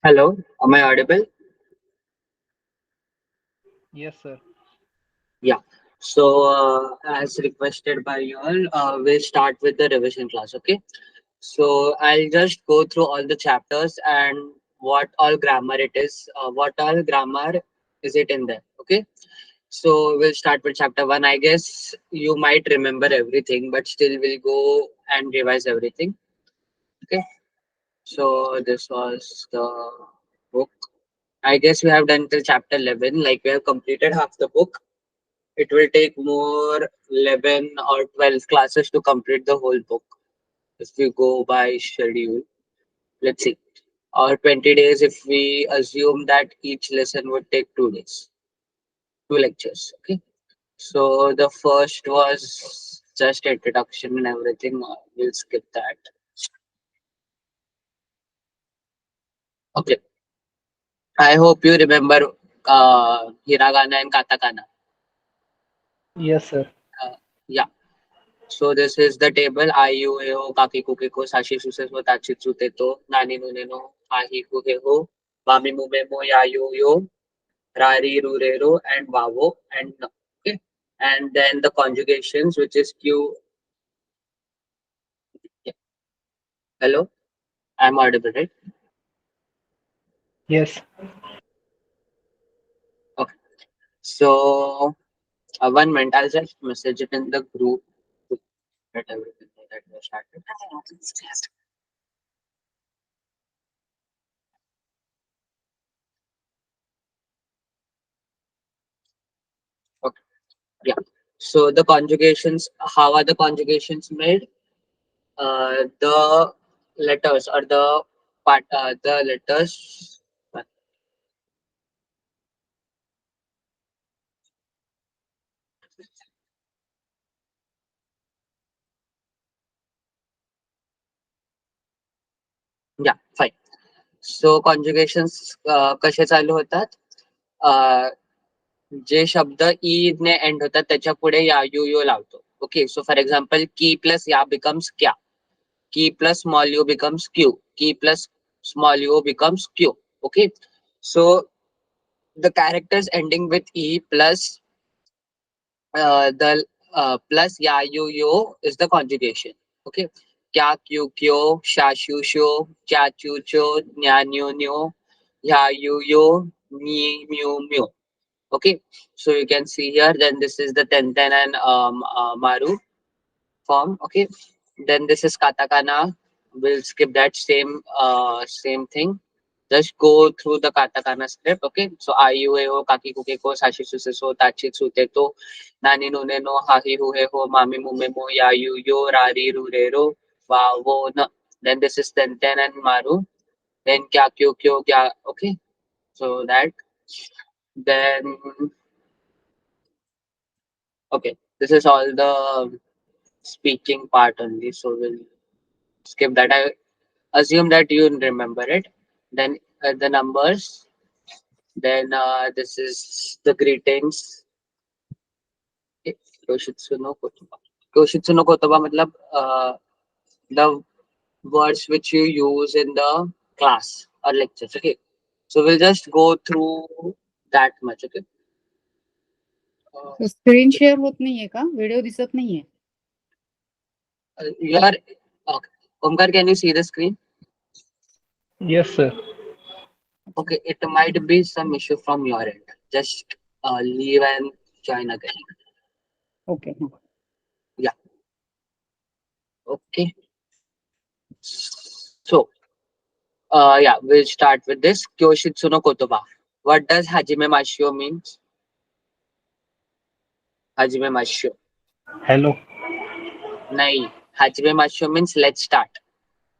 Hello, am I audible? Yes, sir. Yeah. So, as requested by you all, we'll start with the revision class. Okay. So, I'll just go through all the chapters and what all grammar it is. What all grammar is it in there? Okay. So, we'll start with chapter one. I guess you might remember everything, but still, we'll go and revise everything. Okay. So, this was the book. I guess we have done till chapter 11. Like, we have completed half the book. It will take more 11 or 12 classes to complete the whole book if we go by schedule. Let's see. Or 20 days if we assume that each lesson would take 2 days, two lectures. Okay. So the first was just introduction and everything. We'll skip that. Okay. I hope you remember hiragana and katakana. Yes, sir. Yeah. So this is the table. I, you, E, O, Kaki, Kuki, Ko, Sashi, Suses, Mo, Tachi, Tsute, To, Nani, Nune, No, Ahi, Kuhe, Ho, Mami, Mume, Mo, Ya, Yo, Rari, Rurero, and Vavo, and No. Okay. And then the conjugations, which is Q. Yeah. Hello, I'm audible, right? Yes. Okay. So, 1 minute, I'll just message it in the group to let everything know that we started. Okay. Yeah. So, the conjugations, how are the conjugations made? The letters or the letters. Yeah, fine. So conjugations कसे चालू होतात? अ, जे शब्द ई ने and होतात त्याच्या पुढे या यू यो लावतो. ओके, सो फॉर एक्झाम्पल की प्लस या बिकम्स क्या, की प्लस स्मॉल यू बिकम्स क्यू, की प्लस स्मॉल यू बिकम्स क्यू. Okay, so the characters ending with e plus the plus ya you yo is the conjugation. Okay, kya kyu kyo, sha shu sho, cha chu cho, nya nyu nyo, ya you yo, mi mu mu. Okay, so you can see here. Then this is the tenten and maru form. Okay, then this is katakana. We'll skip that same thing. Just go through the katakana script. Okay, so ayu e ho, kaki kuke ko, sashi suse so, tachi tsute to, nani nune no, hahi hu he ho, mami mume mo, ya yu yo, rari ru re ro, wa wo na. Then this is tenten and maru. Then kya kyo kyo kya. Okay, so that. Then okay, this is all the speaking part only. So we'll skip that. I assume that you remember it. Then the numbers. Then this is the greetings. Okay, Kyoshitsu no kotoba. Kyoshitsu no kotoba matlab the words which you use in the class or lectures. Okay, so we'll just go through that much. Okay. Uh, screen share होत नाहीये का? Video दिसत नाहीये. you are okay. Omkar, can you see the screen? Yes, sir. Okay, it might be some issue from your end. Just leave and join again. Okay. Yeah. Okay. So, yeah, we'll start with this. Kyoshitsu no kotoba. What does Hajime Mashio means? Hajime Mashio. Hello. Nai. Hajime Mashio means let's start.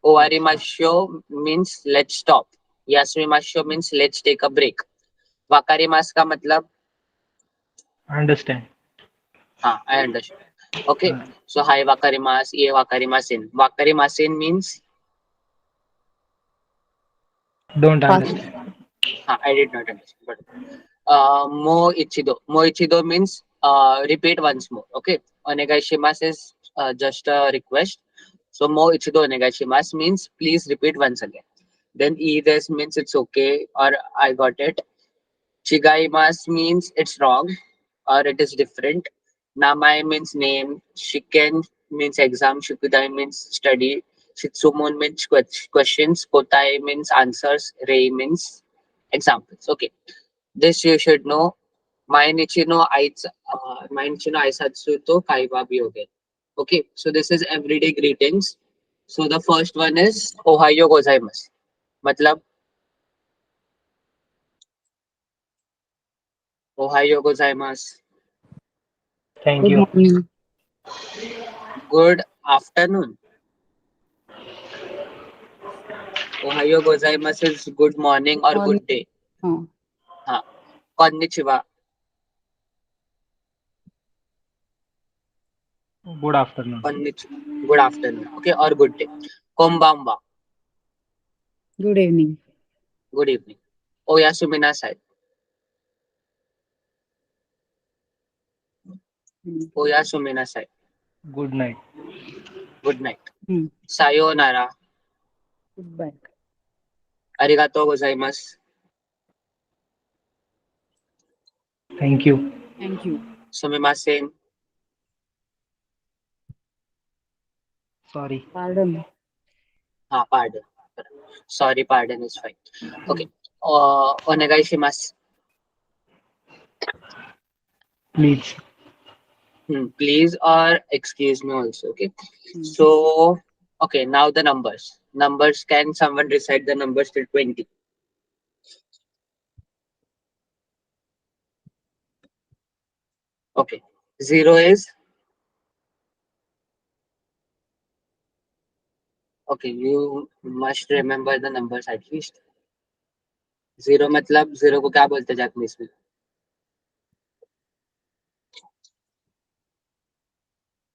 Owari Mashio means let's stop. Yasumi Mashio means let's take a break. Wakari mas ka matlab? Understand. I understand. Okay. So, hi wakarimasu, ie wakarimasen. Wakarimasen means Don't Fast. understand. I did not understand. But mo ichido. Mo ichido means repeat once more. Okay. Onegaishimasu is just a request. So mo ichido onegaishimasu means please repeat once again. Then ides means it's okay or I got it. Chigaimas means it's wrong or it is different. Namai means name. Shiken means exam. Shikudai means study. Shitsumon means questions. Kotai means answers. Rei means examples. Okay, this you should know. Mainichi no aisatsu to kaiwa byoge. Okay, so this is everyday greetings. So the first one is Ohayo gozaimasu. मतलब Ohayo gozaimasu. Thank Good you. morning. Good afternoon. Ohayo gozaimasu is good morning or Morning. good day. हाँ. हाँ. Konnichiwa. Good afternoon. Good afternoon. Okay, or good day. Konbanwa. Good evening. Good evening. Oyasumi nasai. Oyasumi nasai. Good night. Good night. Hmm. Sayonara. Goodbye. Arigatou gozaimasu. Thank you. Thank you. Sumimasen. Sorry. Pardon. Pardon. Sorry, pardon is fine. Okay. Onegai shimasu. Please. Please or excuse me also. Okay. Hmm. So, okay, now the numbers. Numbers, can someone recite the numbers till 20? Okay. 0 is, okay, you must remember the numbers at least. 0 मतलब 0 को क्या बोलते हैं Japanese में?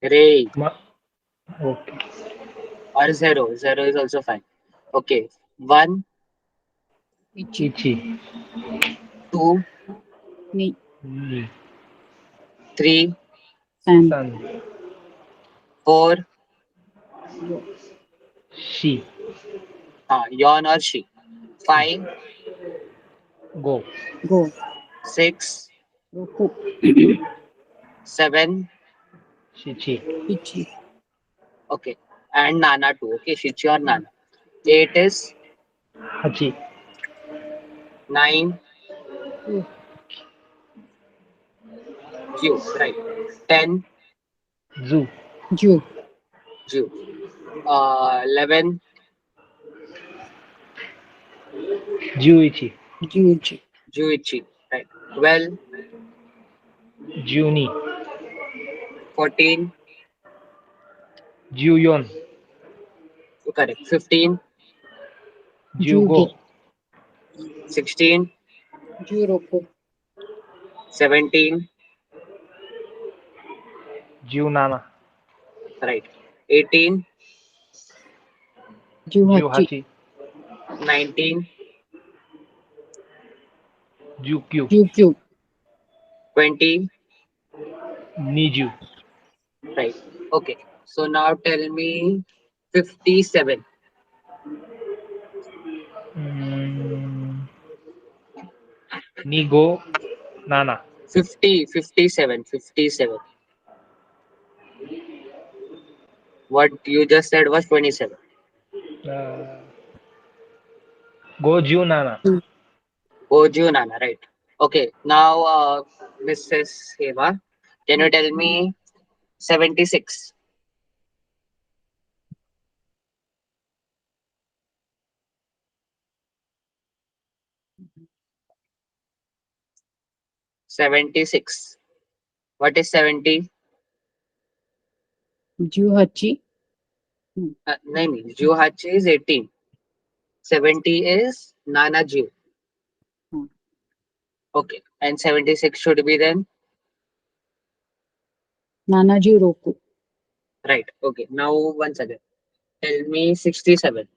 Ray Okay. or 0. 0 is also fine. Okay. 1, Ichi. Ichi. 2, Ni. Ni. 3, San. Sun. 4, Yo. She. yon or she. 5, Go. Go. 6, Roku. 7, Shichi. Ichi. okay. And Nana too. Okay. Shichi or Nana. 8 is Hachi. 9, Q. Q. Right. 10, Zoo. Ju. Ju. 11, Juichi. Juji. Juichi. Right. 12, Juni. 14, Juyon. correct. 15, Jugo. Jugi. 16, Juroku. 17, Junana. right. 18, Juhachi. Juhachi. 19, Jukyu. Jukyu. 20, Niju. right. Okay. So now tell me 57. Mm, Nigo. Nana. 50, 57, 57. What you just said was 27. Uh, Goju Nana. Goju Nana, right. Okay. Now, Mrs. Heva, can you tell me 76? 76. What is 70? Juhachi. No, Juhachi is 18. 70 is Nana Ju. Hmm. Okay. And 76 should be then? Nanaji Roku. Right. Okay. Now, once again, tell me 67.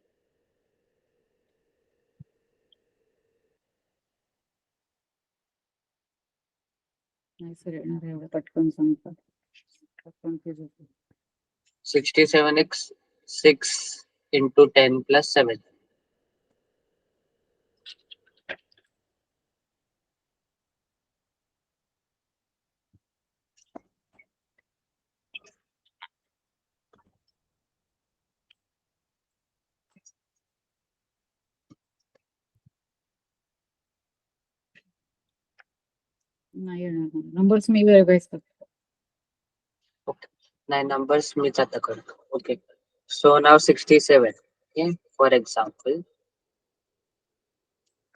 नाही sir येणार आहे एवढं पटकन सांगतात. Confuse होतो. 67 is 6 into 10 plus 7. नाही येणार numbers मी revise करतो. नाही numbers मीच आता करतो. Okay. So now 67. Okay. For example,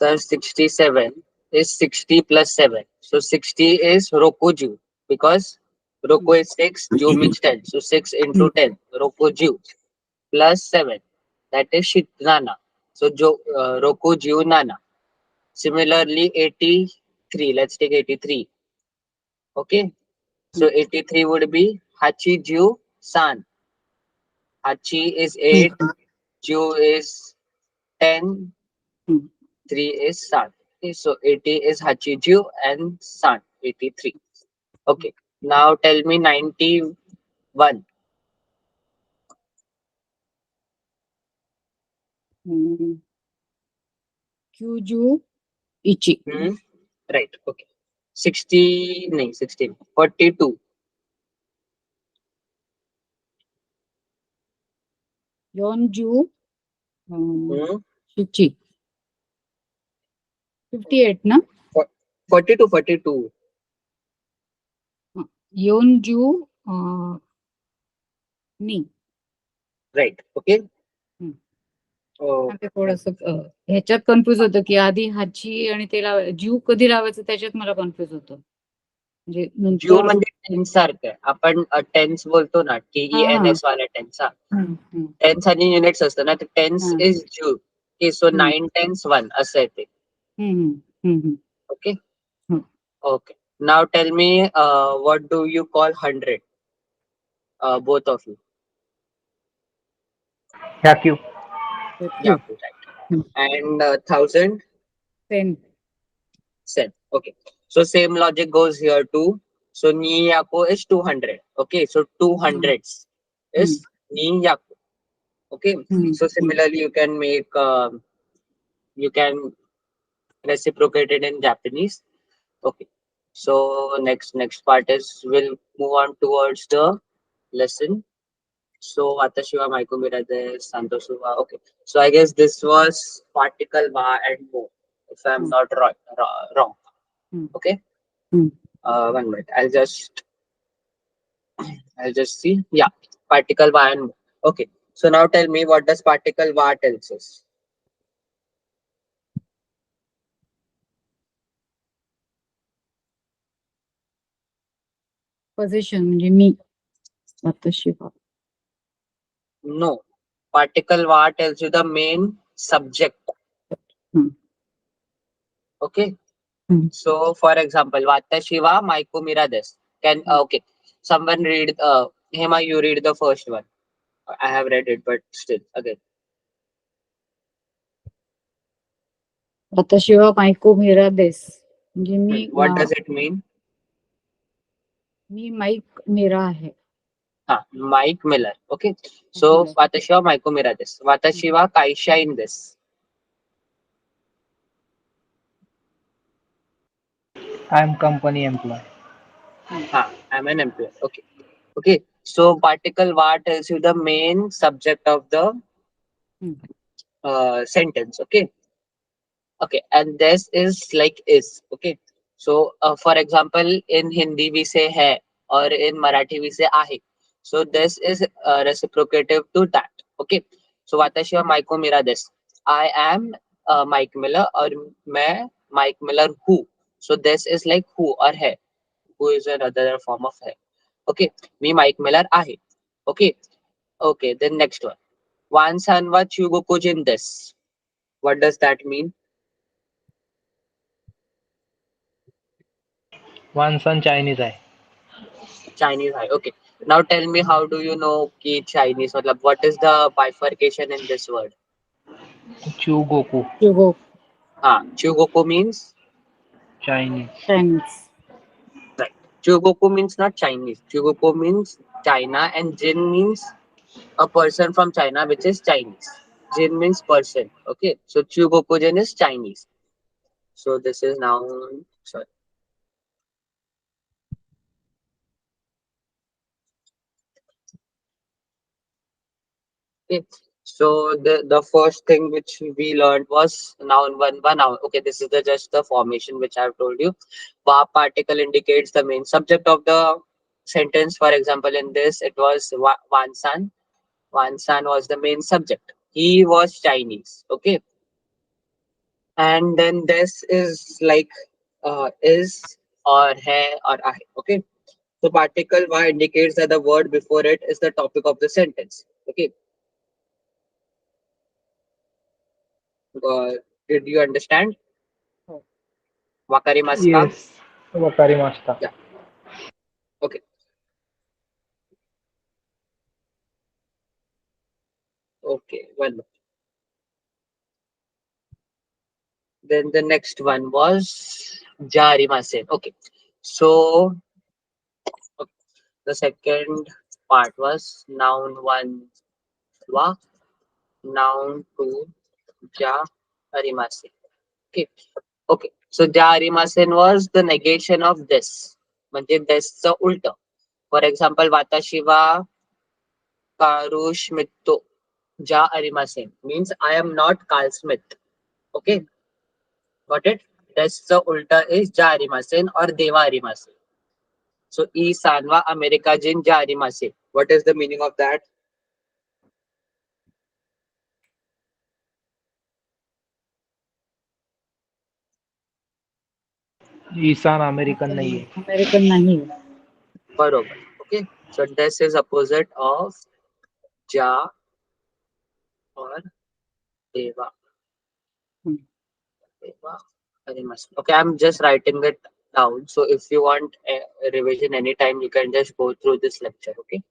the 67 is 60 plus 7. So 60 is Rokuju because Roku is 6, Ju means 10. So 6 into 10, Rokuju plus 7. That is Shitnana. So Rokuju Nana. Similarly, 83. Let's take 83. Okay. So 83 would be Hachiju San. Hachi is 8, Ju is 10, Hmm. 3 is San. Okay, so 80 is Hachiju and San, 83. Okay, now tell me 91. Kyuju Ichi. Hmm? Right, okay. 60, no, 16, 42. Yonju Hmm? Shichi. 58 na? 42, 42. Yonju Ni. Right, okay. Hmm. Oh, ते थोडस ह्याच्यात confuse होतं की आधी हाची आणि ते जीव कधी लावायचं त्याच्यात मला कन्फ्युज होतं. म्हणजे Ju नंतर म्हणजे टेन्स सारखं आहे. आपण टेन्स बोलतो ना, TENS वाला टेन्स. टेन्स आणि युनिट्स असतं ना, तर टेन्स इज जू. ओके, सो 9 10s 1 असं आहे ते. Okay. Okay. Now tell me, what do you call 100? Both of you. Yaku. Yeah, right. And 1,000? 10. Sen. Okay. So same logic goes here too. So ni yaku is 200. Okay. So 200s is ni yaku. Okay. So similarly, you can make, you can reciprocate it in Japanese. Okay. So next part is we'll move on towards the lesson. So Watashi wa Maiko Mirade, Santosu wa. Okay. So I guess this was particle wa and mo, if I'm not wrong. Okay. One minute. I'll just see. Yeah. Particle wa and mo. Okay. So now tell me, what does particle wa tells us? Position म्हणजे मी वatashi wa. No. Particle wa tells you the main subject. Okay. So for example, Watashi wa Maiko Mirades. Can okay. Someone read Hema, you read the first one. I have read it, but still again. वatashi wa Maiko Mirades. म्हणजे मी What does it mean? मी Mike मीरा आहे. Mike Miller. Okay. So Watashi wa Maiko Mirades. Watashi wa Kaisha in this. I'm company employee. I'm an employee. Okay. Okay. So particle wa tells you the main subject of the sentence. Okay. Okay. And this is like is. Okay. So for example, in Hindi we say hai, or in Marathi we say ahe. So this is reciprocative to that. Okay. So Watashi wa Maiko Mirades. I am Mike Miller, or मैं Mike Miller who. So this is like who or hai. Who is another form of hai. Okay. Me Mike Miller ahe. Okay. Okay. Then next one. Wansan wa chugokujin this. What does that mean? One son Chinese आहे. Chinese high. Okay. Now tell me, how do you know ki Chinese? Matlab, what is the bifurcation in this word? Chugoku. Chugoku means? Chinese. Right. Chugoku means not Chinese. Chugoku means China, and Jin means a person from China, which is Chinese. Jin means person. Okay. So Chugoku Jin is Chinese. So this is now, sorry. Okay. So the first thing which we learned was noun one ba noun. Okay, this is the just the formation which I've told you. Ba particle indicates the main subject of the sentence. For example, in this it was Wansan. Wansan was the main subject. He was Chinese. Okay, and then this is like is or hai or I. Okay, so particle wa indicates that the word before it is the topic of the sentence. Okay, uh, did you understand? Wakarimasu ka? Yes. Wakarimashita. Yeah. Okay. Okay. Well, then the next one was Jarimasen. Okay. So okay, the second part was noun one wa, noun two ja arimasen. Okay. Okay. So Jarimasen was the negation of this. म्हणजे देसचं उलट. For example, Watashi wa Karu Schmitto Ja Arimasen means I am not Carl Smith. Okay. Got it? That's ulta is Ja Arimasen or Deva Arimasen. So E Sanwa America Jin Ja Arimasen. What is the meaning of that? Ishan American नाही आहे. American नाही. Barobar. Okay. So this is opposite of Ja or Deva. Hmm. Deva Arimasen. Okay, I'm just writing it down. So if you want a revision anytime, you can just go through this lecture. Okay.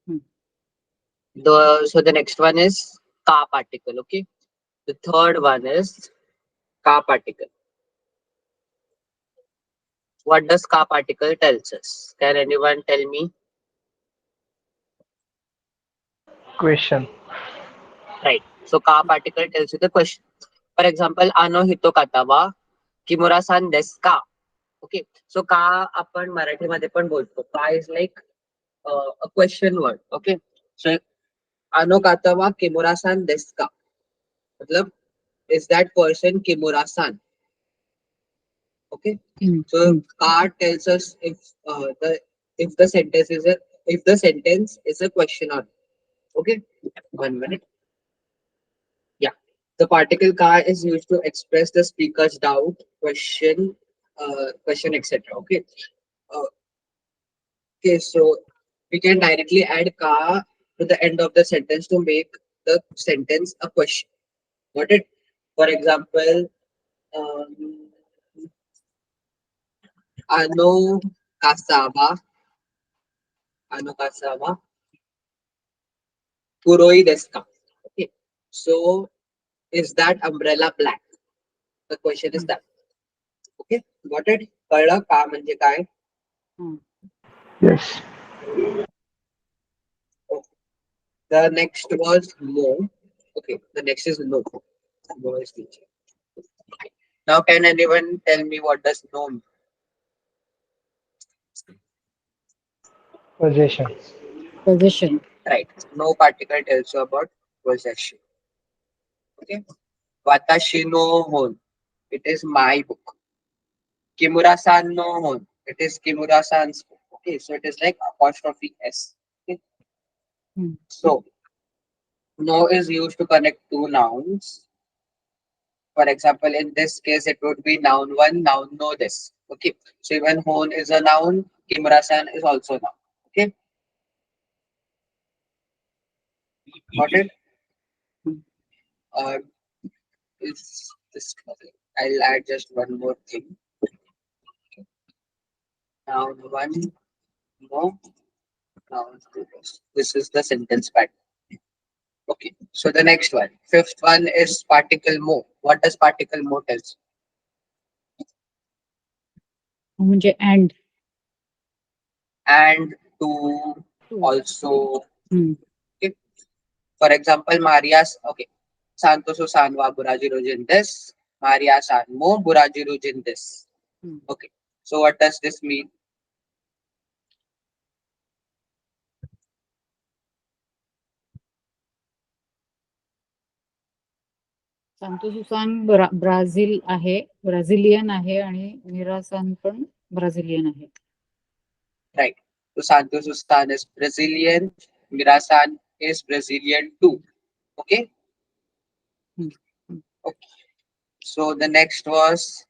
Hmm. So the next one is ka particle. Okay. The third one is ka particle. What does ka particle tells us? Can anyone tell me? Question. Right. So ka particle tells you the question. For example, ano hito kata wa kimura-san desu ka? Okay. So का आपण मराठीमध्ये पण बोलतो. का is like a question word. Okay. So ano kata wa kimura-san desu ka? मतलब is that person Kimura-san? Okay. Hmm. So ka tells us if the sentence is a if the sentence is a question or not. Okay. 1 minute. Yeah. The particle ka is used to express the speaker's doubt, question, etc. Okay. Uh, okay. So we can directly add ka to the end of the sentence to make the sentence a question. Got it? For example, um, ano kasaba, ano kasaba, kuroi desu ka? Okay. So is that umbrella black? The question is that. Okay. Got it? कळलं का म्हणजे काय? Hmm. Yes. The next was no. Okay, the next is no. No is teacher. Now, can anyone tell me what does no mean? Possession. Possession. Right. No particle tells you about possession. Okay. Watashi no hon. It is my book. Kimura-san no hon. It is Kimura-san's book. Okay, so it is like apostrophe S. Okay. Hmm. So no is used to connect two nouns. For example, in this case, it would be noun one, noun no this. Okay. So even hon is a noun, Kimura-san is also a noun. Okay. Got it? Hmm. Uh, is this I'll add just one more thing. Noun one, no, noun two this. This is the sentence pattern. Okay. So the next one, fifth one is particle mo. What does particle mo tells? म्हणजे and. And to To. also. Hmm. Okay. For example, Maria's okay. Santo Susanwa Burajiru Jindes. Maria Sanmo Burajiru Jindes. Hmm. Okay. So what does this mean? Santo Susan Brazil आहे, Brazilian आहे आणि मिरासान पण Brazilian आहे. Right. So Santos Sustan is Brazilian. Mirasan is Brazilian too. Okay. Hmm. Okay. So the next was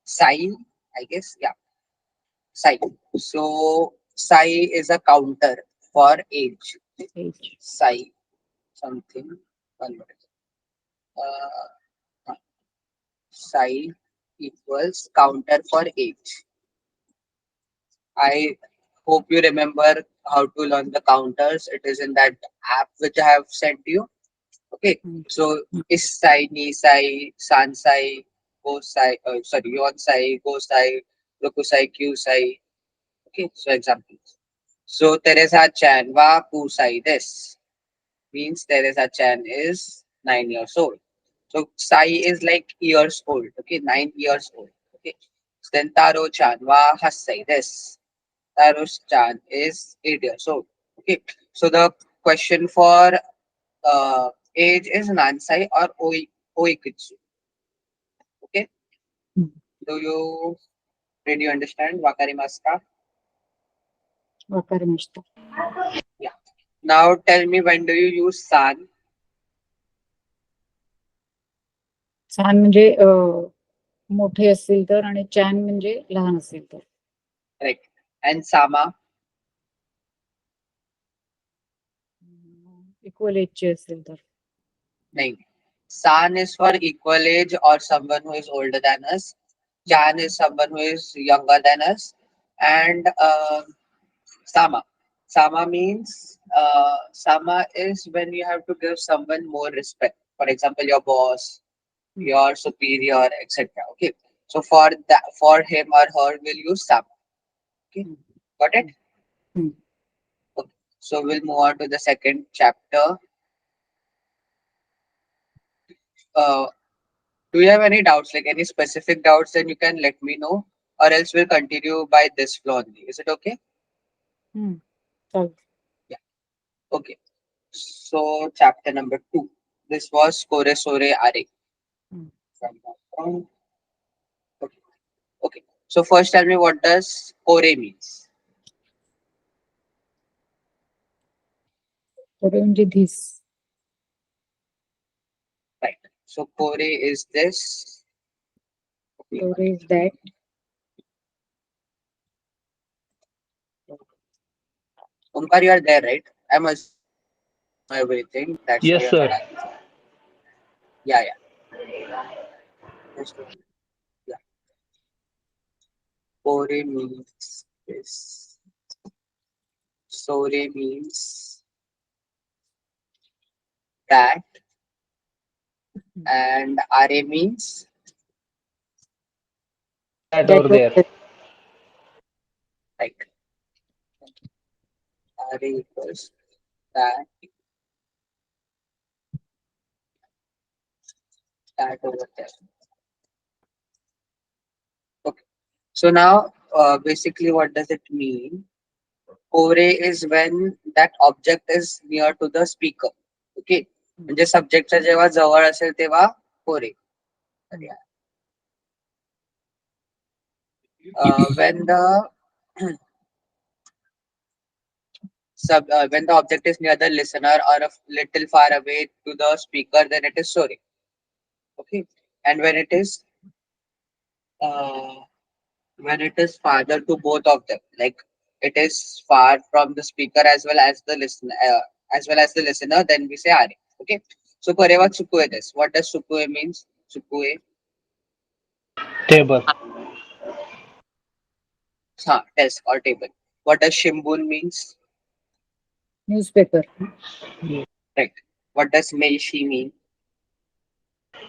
Sai, I guess. Yeah, Sai. So Sai is a counter for age. Age. Sai something. One minute. Psi equals counter for age. I hope you remember how to learn the counters. It is in that app which I have sent you. Okay. Hmm. So is psi, ni psi, san psi, go psi, sorry, yon psi, go psi, roku psi, q psi. Okay. So examples. So Teresa Chan wa pu psi this means Teresa Chan is 9 years old. So Sai is like years old. Okay, 9 years old. Okay. Then Taro Chan wa Hassai this. Taro Chan is 8 years old. Okay. So the question for age is Nansai or Oikitsu. Okay. Hmm. Did you understand? Wakarimasu ka? Wakarimashita. Yeah. Now tell me, when do you use san? सान म्हणजे मोठे असतील तर आणि चॅन म्हणजे लहान असेल तर. Correct. And sama? इक्वल एजचे असेल तर. Nahin. San is for equal age or someone who is older than us. Chan is someone who is younger than us. And Sama. Sama means Sama is when you have to give someone more respect. For example, your boss, your superior, etc. Okay. So for that, for him or her, we'll use Sama. Okay. Got it? Hmm. Okay. So we'll move on to the second chapter. Do you have any doubts, like any specific doubts, then you can let me know, or else we'll continue by this flow only. Is it okay? चालेल. Yeah. Okay. So chapter number 2. This was Kore Sore Are. Hmm. Okay. Okay. So first tell me, what does Kore means? कोरे म्हणजे धीस. Right. So Kore is this. कोरे is that. Omkar, you are there, right? I must know everything. That's why Yes, you're sir. not answering. Yeah, yeah. Just one. Yeah. Kore means this. Sore means that, and Are means That or there. right. Are equals that, that over there. Okay. So now, basically, what does it mean? Kore is when that object is near to the speaker. Okay. म्हणजे सब्जेक्टच्या जेव्हा जवळ असेल तेव्हा कोरे. When the when the object is near the listener or a little far away to the speaker, then it is sore. Okay. And when it is farther to both of them, like it is far from the speaker as well as the listener, then we say are. Okay. So Koreva Tsukue this. What does Tsukue means? Tsukue. Table. Desk or table. What does Shimbun means? Newspaper. Right. What does Meishi mean?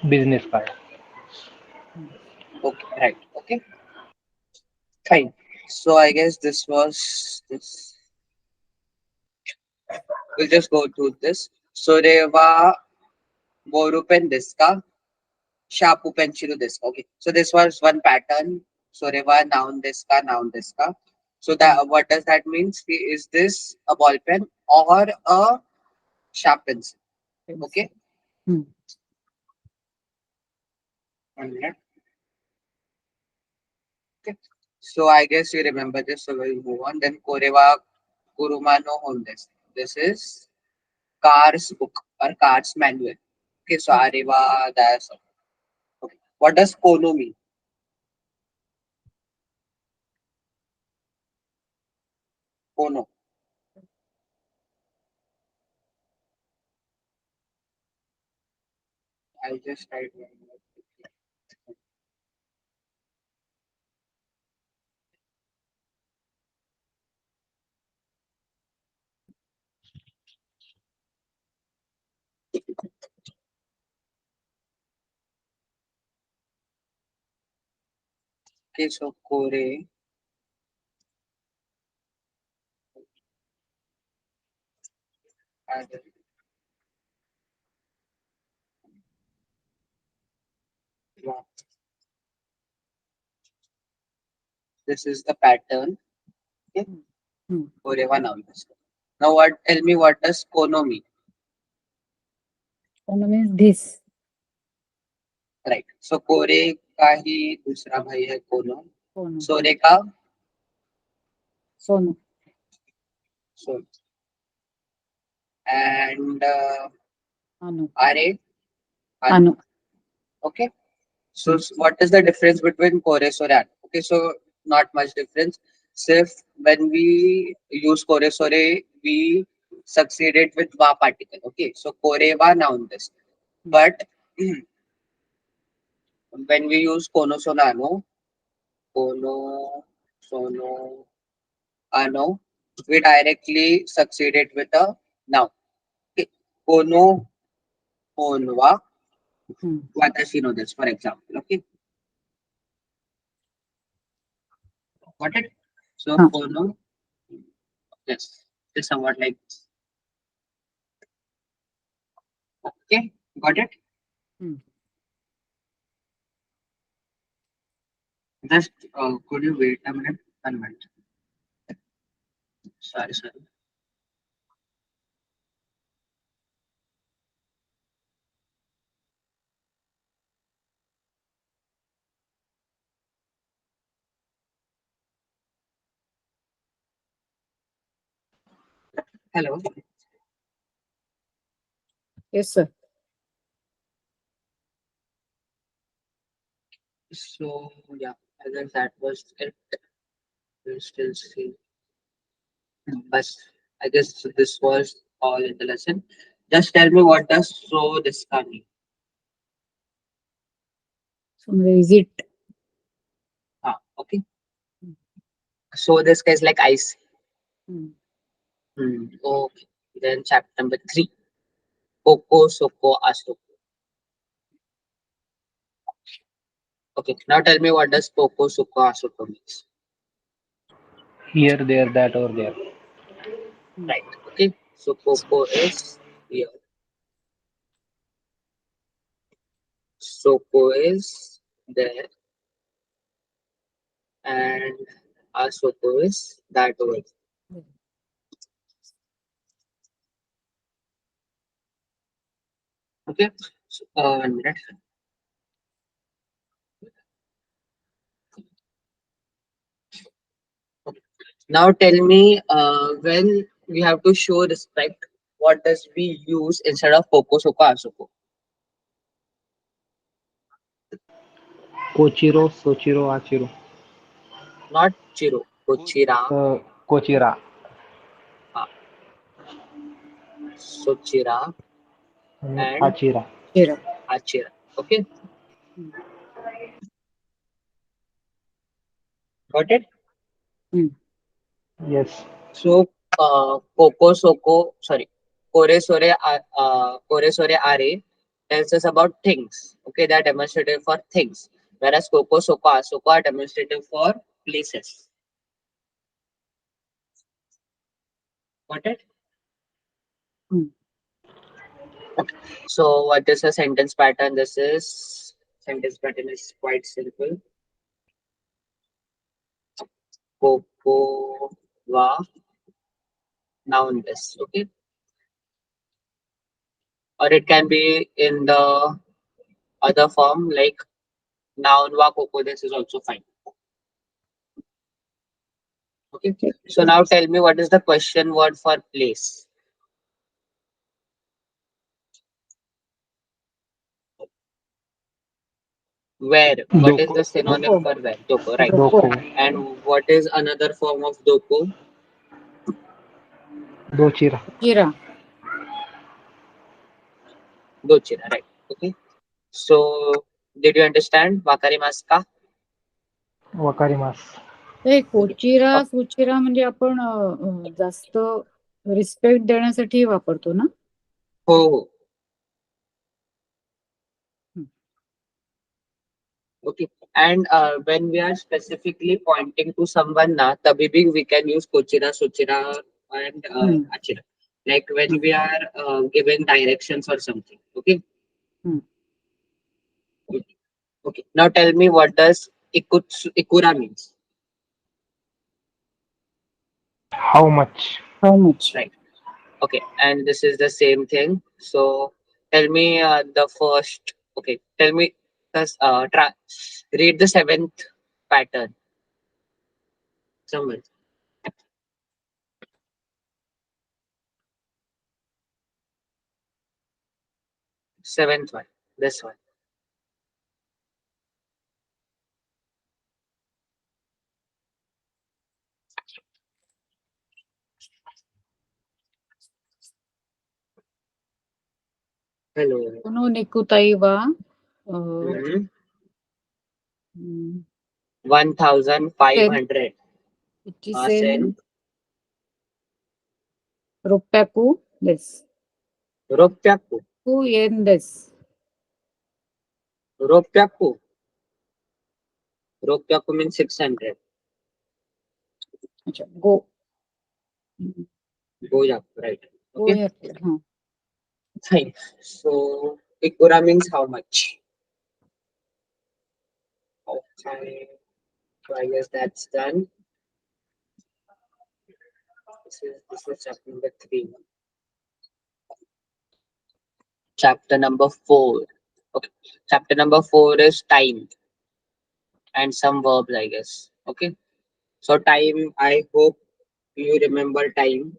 Business card. Okay, right. Okay. Fine. So I guess this was this. We'll just go through this. Soreva Borupen Deska. Shapupen Chiru Deska. Okay. So this was one pattern. Soreva noun deska, noun deska. So that what does that mean? Is this a ball pen or a sharp pencil? Okay. Hmm. 1 minute. Okay. So I guess you remember this, so we'll move on. Then Koreva Kurumano Hondes. This is car's book or car's manual. Okay, so Areva, that's okay. What does Kono mean? Kono. I'll just write one more. Okay, so Kore. This is the pattern. Okay, Hmm. Koreva noun. Now, what? Tell me, what does Kono mean? Kono means this. Right. So कोरे का ही दूसरा भाई है कोनो. Kono. सोरे का Sono. so and Anu. are Anu. okay. So what is the difference between kore sore and? Okay, so not much difference. Sif when we use kore sore, we succeeded with va particle. Okay, so kore va noun this. But when we use kono sonano, kono sono ano, we directly succeeded with a noun. Okay, kono onwa Hmm. watashi no desu, for example. Okay, got it? So Huh. kono, yes, it's somewhat like this. Okay, got it? Hmm. Just could you wait a minute? 1 minute. Sorry, sorry. Hello. Yes, sir. So yeah, I guess that was it. We'll still see. But I guess this was all in the lesson. Just tell me what does so diska mean? So is it? Okay. So this is like ice. Hmm. Okay. Then chapter number 3. Koko Soko Asoko. Okay. Now tell me what does Koko Soko Asoko means. Here, there, that, or there. Right. Okay. So Koko is here. Soko is there. And Asoko is that over there. Okay. So, 1 minute. Now tell me when we have to show respect, what does we use instead of Koko Soko Asoko? Kochiro, Sochiro, Achiro. Not Chiro. Kochira, Kochira. Sochira, and Achira. Chira. Achira. Okay. Hmm. Got it? Yes. So Koko Soko, sorry, Kore Sore Are tells us about things. Okay, they are demonstrative for things. Whereas Koko Soko Asoko are demonstrative for places. Got it? Hmm. So what is a sentence pattern? This is sentence pattern is quite simple. Koko wa noun this. Okay. or it can be in the other form like noun wa koko. This is also fine. Okay. So now tell me what is the question word for place? Where? What is Doko. the synonym Doko. for where? Doko, right? Doko. And what is another form of doko? Dochira. Jira. Dochira, right? Okay. So did you understand? Wakarimasu ka? Wakarimasu. ते कोचिरा Okay. सुचिरा म्हणजे आपण जास्त respect देण्यासाठी वापरतो ना. हो हो. Okay. And when we are specifically pointing to someone na, tabhi bhi we can use kochira, suchira, and achira. Like when we are giving directions or something. Okay. Hmm. Okay. Okay. Now tell me what does ikura means? How much? How much? Right. Okay. And this is the same thing. So tell me the first. Okay. Tell me. Read the seventh pattern. Someone. Seventh one. This one. Hello. कोनो निकुताई वा Mhm. हम्म, 1,500. इचिसेन Sen. रुप्याकू देस. Ropyaku. कू येन देस. Ropyaku. Ropyaku means 600. अच्छा गो. Goyaku, right? गो Okay. हा. Fine. So, Ikura means how much? Okay. So, I guess that's done. This is chapter number 3. Chapter number 4. Okay. Chapter number 4 is time and some verbs, I guess. Okay. So, time, I hope you remember time.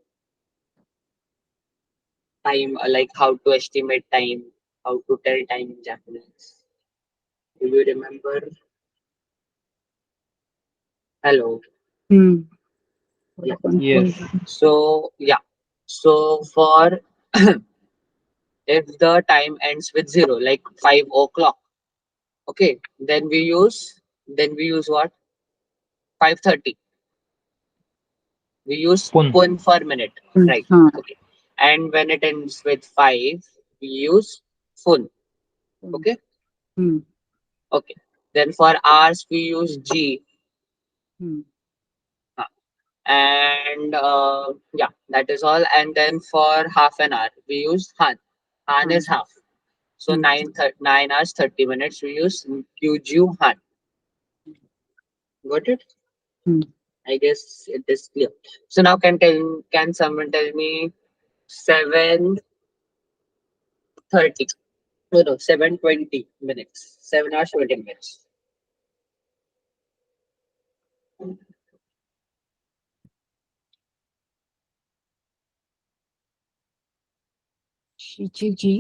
Time, like how to estimate time, how to tell time in Japanese. Do you remember? Hello. Hmm. Yeah. Yes. So yeah. So for if the time ends with 0, like 5 o'clock, okay, then we use what? 5:30. We use Pun. pun for minute, right? हा. Okay. And when it ends with 5, we use fun. Okay. Hmm. Okay. Then for hours we use G. Hmm. And yeah, that is all. And then for half an hour we use Han. Han is half. So Hmm. 9 hours 30 minutes we use Kyuju Han. Got it? Hmm. I guess it is clear. So now can someone tell me 7:30? No, 7:20 minutes. 7 hours 20 minutes. शिचिजी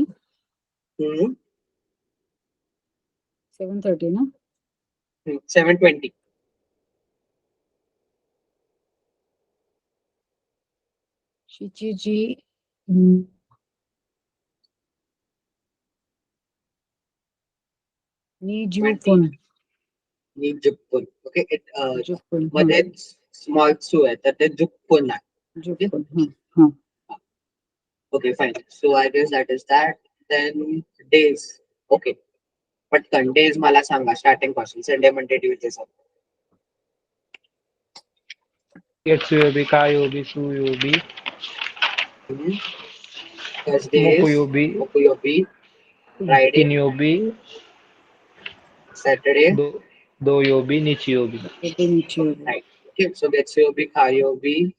Hmm. 7:30 ना. 7:20. शिचिजी नी जुफुन. Ni Jupun. Okay, it जुफुन. मध्ये small su आहे तर ते Jupun आहे. जुफुन. हा. Okay, fine. So I guess that is that. Then days. Okay. पटकन days मला सांगा starting पासून संडे मंडे ट्यूजडे सब. Getsuyobi, Kayobi, Suyobi, Thursday is Mokuyobi, Mokuyobi, Friday, Kinyobi, Saturday, Doyobi, Nichiyobi. right. Okay, so Getsuyobi, Kayobi,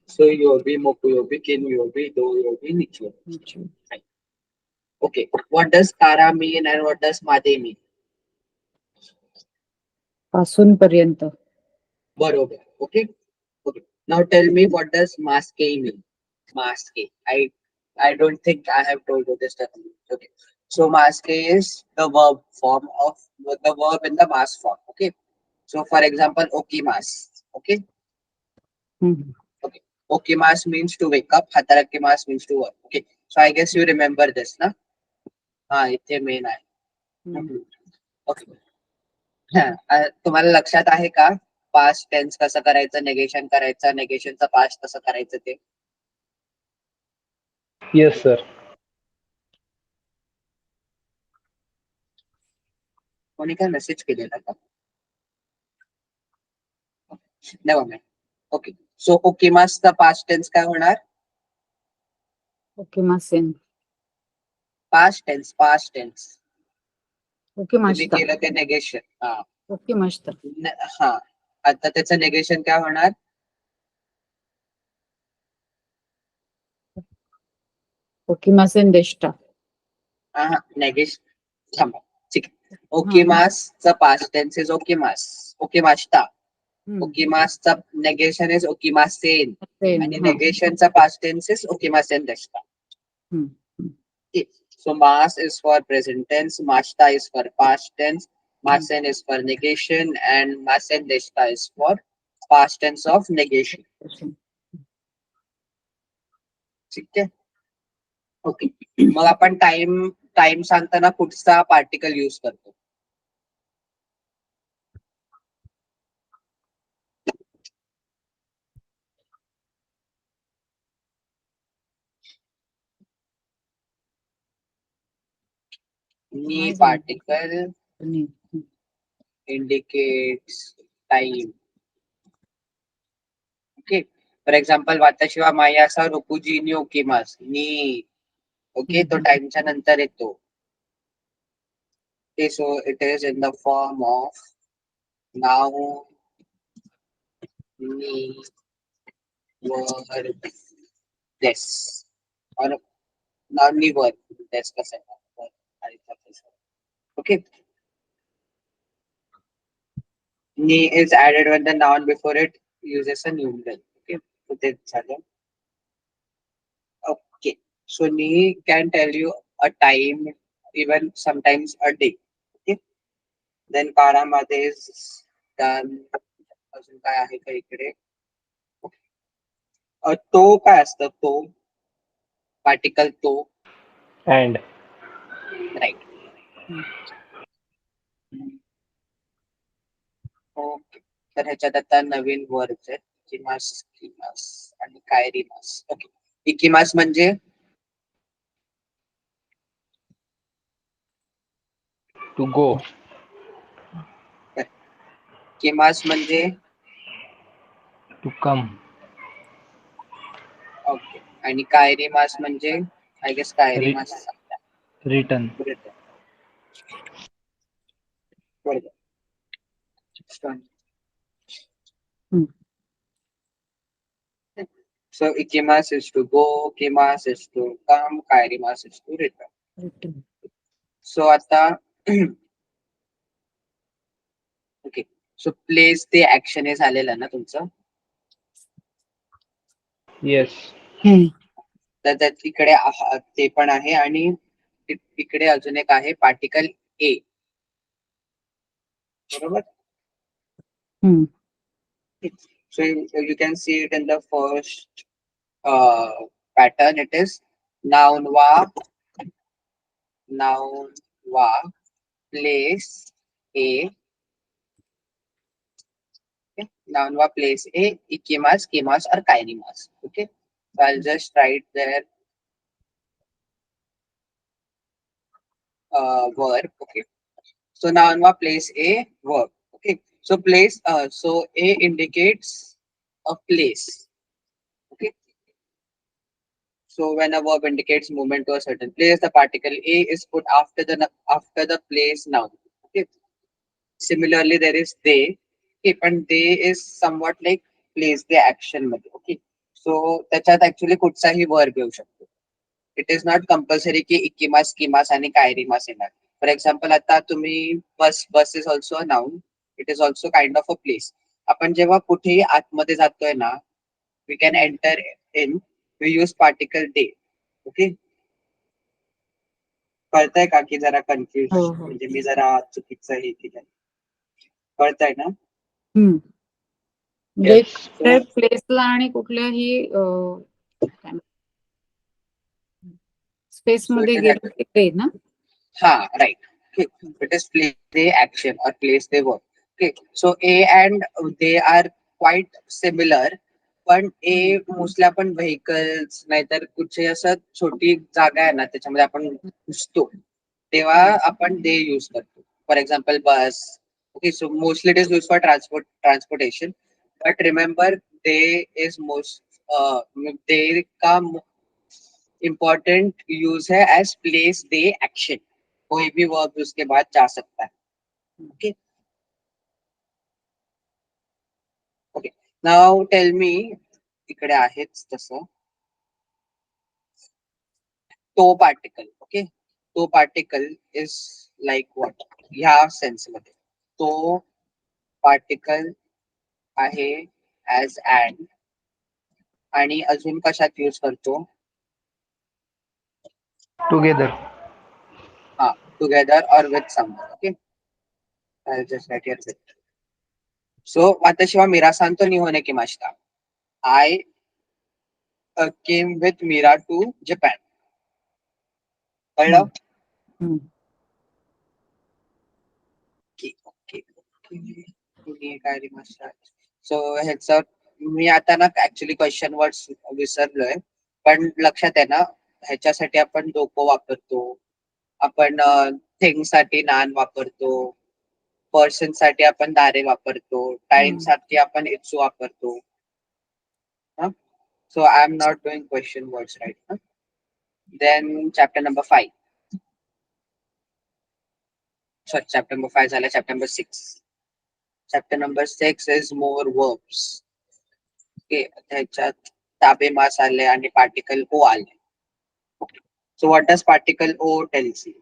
Suyobi, Mokuyobi, Kinyobi, Doyobi, Nichiyobi. Right. Okay, what does Kara mean and what does Made mean? पासून पर्यंत. Barobar. Okay. Okay. Now tell me what does maske mean? Maske. I don't think I have told you this term. Okay. So maske is the verb form of the verb in the mass form. Okay. So for example, okimas. Okay. Hmm. Okay. Okimas means to wake up. Hatarakimas means to work. Okay. So I guess you remember this, na? हा इथे main आहे. हम्म. Okay. तुम्हाला लक्षात आहे का past tense कसं करायचं, negation करायचं, नेगेशनचं पास्ट कसं करायचं ते? Yes, sir. कोणी काय मेसेज केलेला का? Never mind. ओके. सो ओकेमासचा पास्ट टेन्स काय होणार? ओके मासेन. Past tense, past tense. Okay तुम्ही मस्त. केलं ते नेगेशन. हा. ओके मस्त. हा. आता त्याचं नेगेशन काय होणार? ओके मासेन देष्टा. हा नेगेशन. थांबा. ठीक आहे. ओकेमासचा पास्ट टेन्स इज ओकेमास. ओकेमास्ता. ओकिमासचा नेगेशन इज ओकिमासेन आणि नेगेशनचा पास्ट टेन्स इज ओकिमासेन दशका. So mas is for present tense, mashta is for past tense, masen is for negation, and masen deshta is for past tense of negation. ठीक आहे. ओके. मग आपण टाइम सांगताना कुठचा पार्टिकल यूज करतो? Ni particle indicates time. Okay. For example, watashi wa maiasa 6 時に起きます. Ni. Okay, तो टाइमच्या नंतर येतो. Okay, so it is in the form of noun, ni, verb, this. Or noun ni verb, this का sentence. Okay. Ni is added when the noun before it uses a numeral. Okay, so that's it. Okay, so ni can tell you a time, even sometimes a day. Okay, then कारामध्ये is done. अजून काय आहे का इकडे? तो काय असतं? तो particle तो. And. राईट. ओके. तर ह्याच्यात आता नवीन वर्ड्स आहेत. इकिमास, किमास आणि कायरिमास. ओके. इकिमास म्हणजे To go. किमास म्हणजे To come. ओके. आणि कायरिमास म्हणजे आय गेस कायरिमास Return. So ikimas is to go, kimas is to come, kairimas is to return. So आता ओके. सो प्लेस ते ऍक्शन हे झालेलं ना तुमचं? Yes. तर त्यात इकडे ते पण आहे आणि इकडे अजून एक आहे पार्टिकल ए. बरोबर. So you can see it in the first pattern. It is noun wa, place a. Okay. Noun wa, place a, ikimas, kimas or kairimas. Okay. So I'll just write there verb. Okay. So noun wa, place a, verb. Okay. So place. So a indicates a place. Okay. So when a verb indicates movement to a certain place, the particle a is put after the place noun. Okay. Similarly, there is they. Okay, but they is somewhat like place the action मध्ये. Okay. So त्याच्यात actually कुठचाही verb येऊ शकतो. It is not compulsory की इकिमास, किमास आणि कायरिमास येणार. For example आता तुम्ही bus is also a noun, it is also kind of a place. आपण जेव्हा कुठेही आतमध्ये जातोय ना, we can enter in, we use particle दे. ओके, कळतंय का की जरा कन्फ्युज, हो, हो. म्हणजे मी जरा चुकीचं हे केलं, कळतंय ना? म्हणजे Yes. कुठल्याही प्लेसला आणि कुठल्याही स्पेस So मध्ये it is गेलो की ते ना. हा, right. It is place they action or place they work. Okay, so A and they are quite similar, पण A मोस्टली आपण व्हेकल्स नाहीतर कुठे असं छोटी जागा आहे ना त्याच्यामध्ये आपण घुसतो तेव्हा आपण दे यूज करतो. For example bus. Okay, so mostly it is use for transportation, but remember दे इज दे का इम्पोर्टेंट यूज है एज प्लेस दे एक्शन. कोई भी वर्ब उसके बाद जा सकता है. Okay, okay, now tell me, इकडे आहेच तसं तो पार्टिकल. ओके, तो पार्टिकल इज लाईक व्हॉट ह्या सेन्स मध्ये. तो पार्टिकल आहे ऍज अँड, आणि अजून कशात यूज करतो? Together. हा, टुगेदर और with someone. Okay, I'll just write here with. So, watashi wa Mira-san to nihone kimashita. I came with Mira to Japan. कळलं? हम्म. सो ह्याचं मी आता ना ऍक्च्युली क्वेश्चन वर्ड्स विसरलोय, पण लक्षात आहे ना, ह्याच्यासाठी आपण डोको वापरतो, आपण थिंग साठी नान वापरतो, पर्सन साठी आपण दारे वापरतो, टाइम साठी आपण इट्सू वापरतो. So I am not doing question words right. Then chapter number 5. Sorry, chapter number 5 झाला. Chapter number 6. Chapter number 6 is more verbs. Okay, त्याच्यात ताबेमास आले आणि पार्टिकल ओ आले. So what does particle O tells you?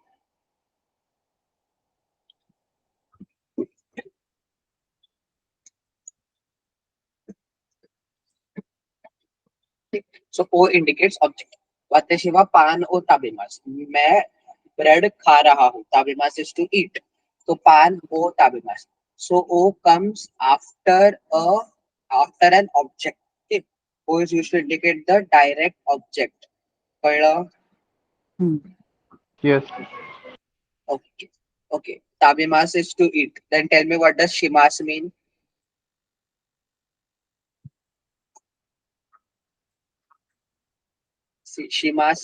So O indicates object. वात्याशिवा पान ओ ताबेमास. मैं bread खा रहा हूँ. ताबेमास is to eat. So पान ओ ताबेमास. So O comes after an object. Okay. O is used to indicate the direct object. कळलं? Yes. Okay. Okay. Tabimas is to eat. Then tell me, what does shimas mean? See, shimas.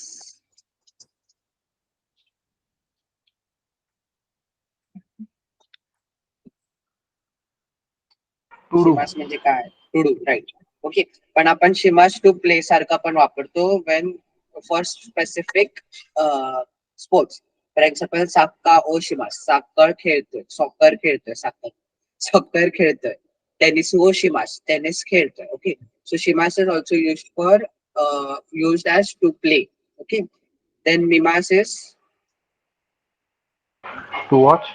To do. शिमास म्हणजे काय? To do, right. Okay, पण आपण शिमास to play सारखा पण वापरतो when for specific sports. For example साक्का ओ शिमास, साखर खेळतोय, सॉकर खेळतोय, सॉकर खेळतोय. टेनिस ओ शिमास, टेनिस खेळतोय. ओके, सो शिमास is also used for used as to play. Okay, then mimas is To watch.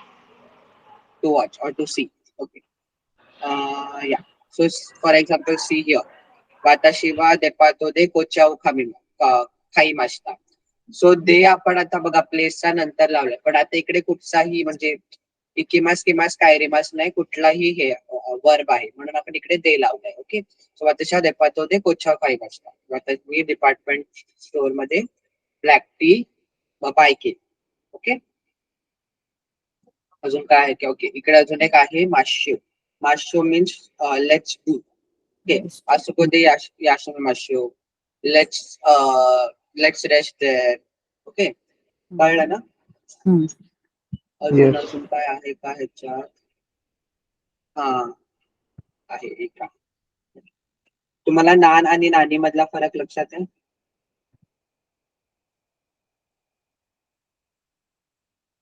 to watch or to see. Okay. Yeah. So for example, see here. Watashi wa depato de kocha o खाईमाशिता. सो दे आपण आता बघा प्लेसचा नंतर लावलाय, पण आता इकडे कुठचाही म्हणजे इकिमास किमास कायरिमास नाही, कुठलाही हे वर्ब आहे म्हणून आपण इकडे दे लावलाय. ओके, सो वाताशा देपातो दे कोचा खाईमाशिता. आता मी डिपार्टमेंट स्टोर मध्ये ब्लॅक टी बाय केली. ओके, अजून काय आहे की? ओके, इकडे अजून एक आहे माश्यो. माश्यो मीन्स लेट्स डू. ओके, असुको दे याशो माश्यो, लेट्स रेस्ट देअर. ओके, कळलं ना? अजून Yes. अजून काय आहे का ह्याच्यात? हा आहे एक. तुम्हाला नान आणि नानी मधला फरक लक्षात आहे?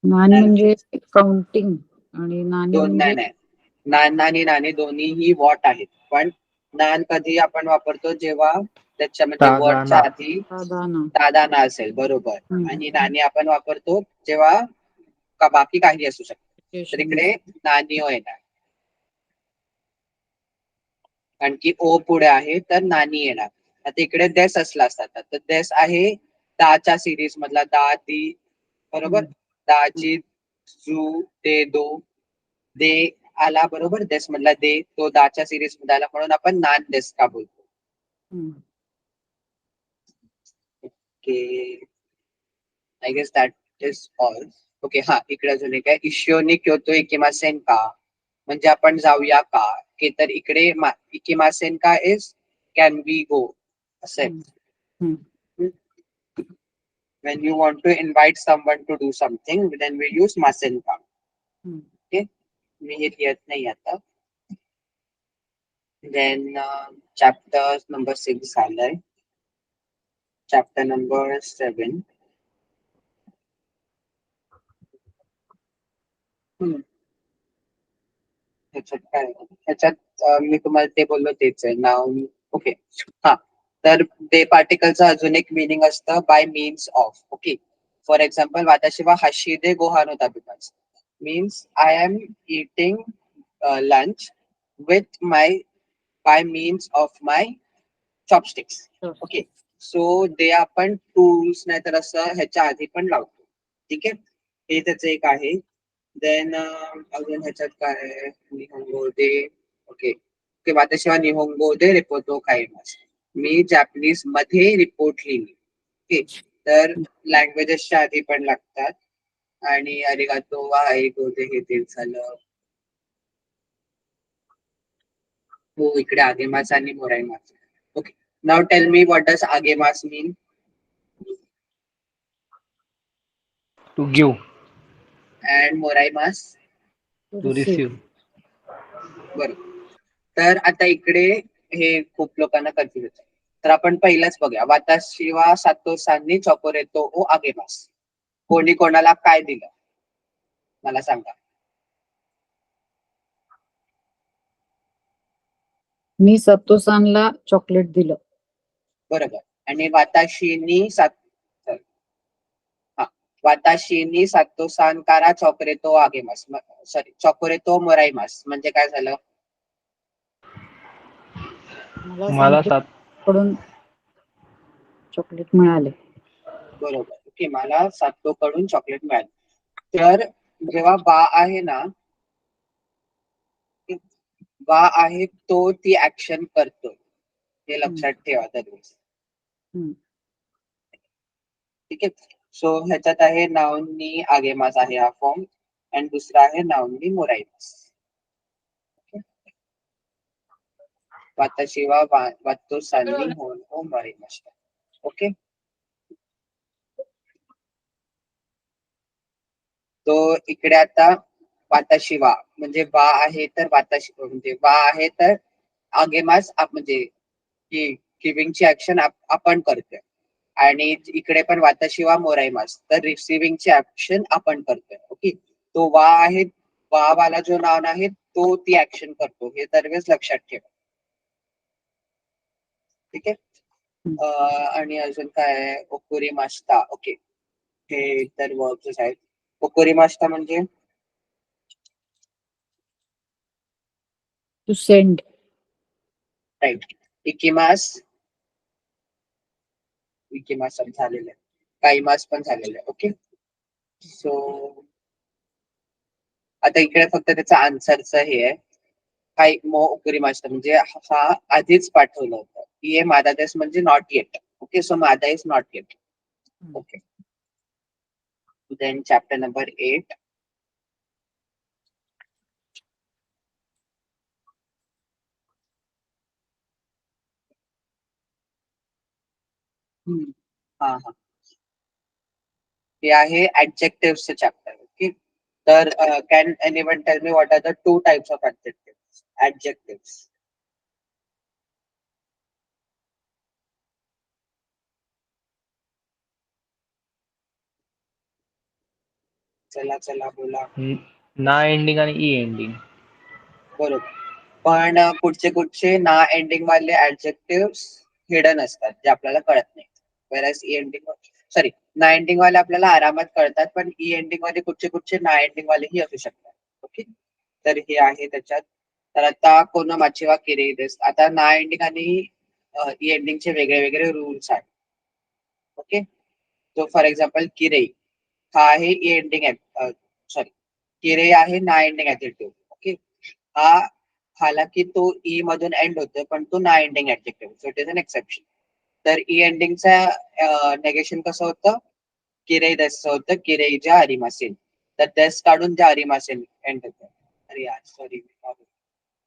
नान म्हणजे काउंटिंग आणि नाणी दोन म्हणजे नान आहे. नान आणि नाणी दोन्ही ही वॉट आहेत, पण नान कधी आपण वापरतो जेव्हा त्याच्यामध्ये वॉटच्या दादाना. आधी दादाना. दादाना असेल, बरोबर. हम्म. आणि नाणी आपण वापरतो जेव्हा बाकी काही असू शकतं. तर Situation. इकडे नानिओ येणार. आणखी ओ पुढे आहे तर नानी येणार. आता इकडे देश असला असतात तर देश आहे दाच्या सिरीज मधला दा दी, बरोबर. दाची जू दे दो दे आला, बरोबर. देश मधला दे तो दाच्या सिरीज मध्ये आला म्हणून आपण नान देश का बोलतो. Hmm. Okay, I guess that is all. Okay, हा इकडे अजून एक आहे इशिओनी क्योतो इकिमासेन का, म्हणजे आपण जाऊया का. की तर इकडे इकिमासेन का इज कॅन वी गो असे. हम्म. When you want to invite someone to do something, then we use masen ka. Hmm. Okay, मी हे लिहित नाही आता. Then chapter number 6 झालंय. Chapter number 7. ह्याच्यात काय आहे? ह्याच्यात मी तुम्हाला ते बोललो तेच आहे नाव. ओके, हा. तर ते पार्टिकलचं अजून एक मिनिंग असतं by means of. Okay, for example वाताशिवा हाशिदे गोहानो ताबिकास means I am eating lunch with my by means of my chopsticks. Okay, so ते आपण टूल्स नाहीतर असं ह्याच्या आधी पण लावतो. ठीक आहे, हे त्याचं एक आहे. देन अजून ह्याच्यात काय आहे निहोंगो दे. ओके ओके, वाताशिवाय निहोंगो दे रिपोर्टो कायमास, मी जॅपनीज मध्ये रिपोर्ट लिहिली. ओके, तर लँग्वेजेसच्या आधी पण लागतात. आणि अरिगातो वाहाईगो दे हे ते झालं. हो, इकडे आगेमास आणि मोराईमास. Okay, now tell me what does आगेमास मीन. To give. अँड मोराईमास. To receive. बरोबर. तर आता इकडे हे खूप लोकांना कन्फ्युज होतं. तर आपण पहिलाच बघूया. वाताशिवा सातोसांनी चॉकोरेतो ओ आगेमास, कोणी कोणाला काय दिलं मला सांगा. मी सत्तोसानला चॉकलेट दिलं. बरोबर. आणि वाताशीनी वाताशीनी सातोसान कारा चॉकोरेतो आगेमास, सॉरी चॉकोरेतो मोराईमास म्हणजे काय झालं. मला कडून चॉकलेट मिळाले. बरोबर. ओके, मला सातो कडून चॉकलेट मिळाले. तर जेव्हा बा आहे ना, बा आहे तो ती ऍक्शन करतो, हे लक्षात ठेवा दरवेळेस. हम्म. ठीक आहे, सो ह्याच्यात आहे नाउनी आगेमास आहे हा फॉर्म, आणि दुसरा आहे नाउनी मोराईमास. वाताशिवा वातो सानी होन हो मोराईमास. ओके, तो इकडे आता वाताशिवा म्हणजे बा आहे तर वाताशिवा म्हणजे बा आहे तर आगेमास म्हणजे गिव्हिंगची ऍक्शन आपण करतोय. आणि इकडे पण वाताशिवा मोराईमास तर रिसिव्हिंगची ऍक्शन आपण करतोय. ओके, तो वा आहे, वा वाला जो नाव आहे तो ती ऍक्शन करतो, हे दरवेळेस लक्षात ठेवा. ठीक आहे, आणि अजून काय ओकुरी मास्ता. ओके, हे तर वर्ब्स आहेत. ओकुरी मास्ता म्हणजे टू सेंड. राईट. इकिमास झालेलं आहे, काही मास पण झालेलं आहे. ओके, सो आता इकडे फक्त त्याचं आन्सरचं हे आहे. काही मो ओकुरी मास्ता म्हणजे हा आधीच पाठवलं होतं. ये मादा देश म्हणजे नॉट येट. ओके, सो मादा is not yet. Okay, then chapter number 8. हा हा, हे आहे ऍडजेक्टिव्हचं चॅप्टर. ओके, तर can anyone tell me what are the 2 types of adjective. चला चला बोला. ना एंडिंग आणि ई एंडिंग. बरोबर, पण कुठचे कुठचे ना एंडिंग वाले ऍडजेक्टिव्ह हिडन असतात, जे आपल्याला कळत नाही. वेरॅज ई एंडिंग सॉरी ना एंडिंग वाले आपल्याला आरामात कळतात, पण ई एंडिंग वाले कुठचे कुठचे ना एंडिंग वालेही असू शकतात. ओके, तर हे आहे त्याच्यात. तर आता कोण माचिवा किरे देस, आता ना एंडिंग आणि ई एंडिंगचे वेगळे वेगळे रूल्स आहेत. ओके, तो फॉर एक्झाम्पल किरे हा आहे ई एंडिंग सॉरी किरे आहे ना एंडिंग ऍडजेक्टिव्ह. ओके, हा हालाकी तो ई मधून एंड होतो, पण तो ना ending adjective, so it is an exception. तर ई एंडिंगचा नेगेशन कसं होतं, किरे दसचं होतं, किरे ज्या अरिमासेन. तर दस काढून ज्या अरिमासेन एंड होतं. अरे यार सॉरी,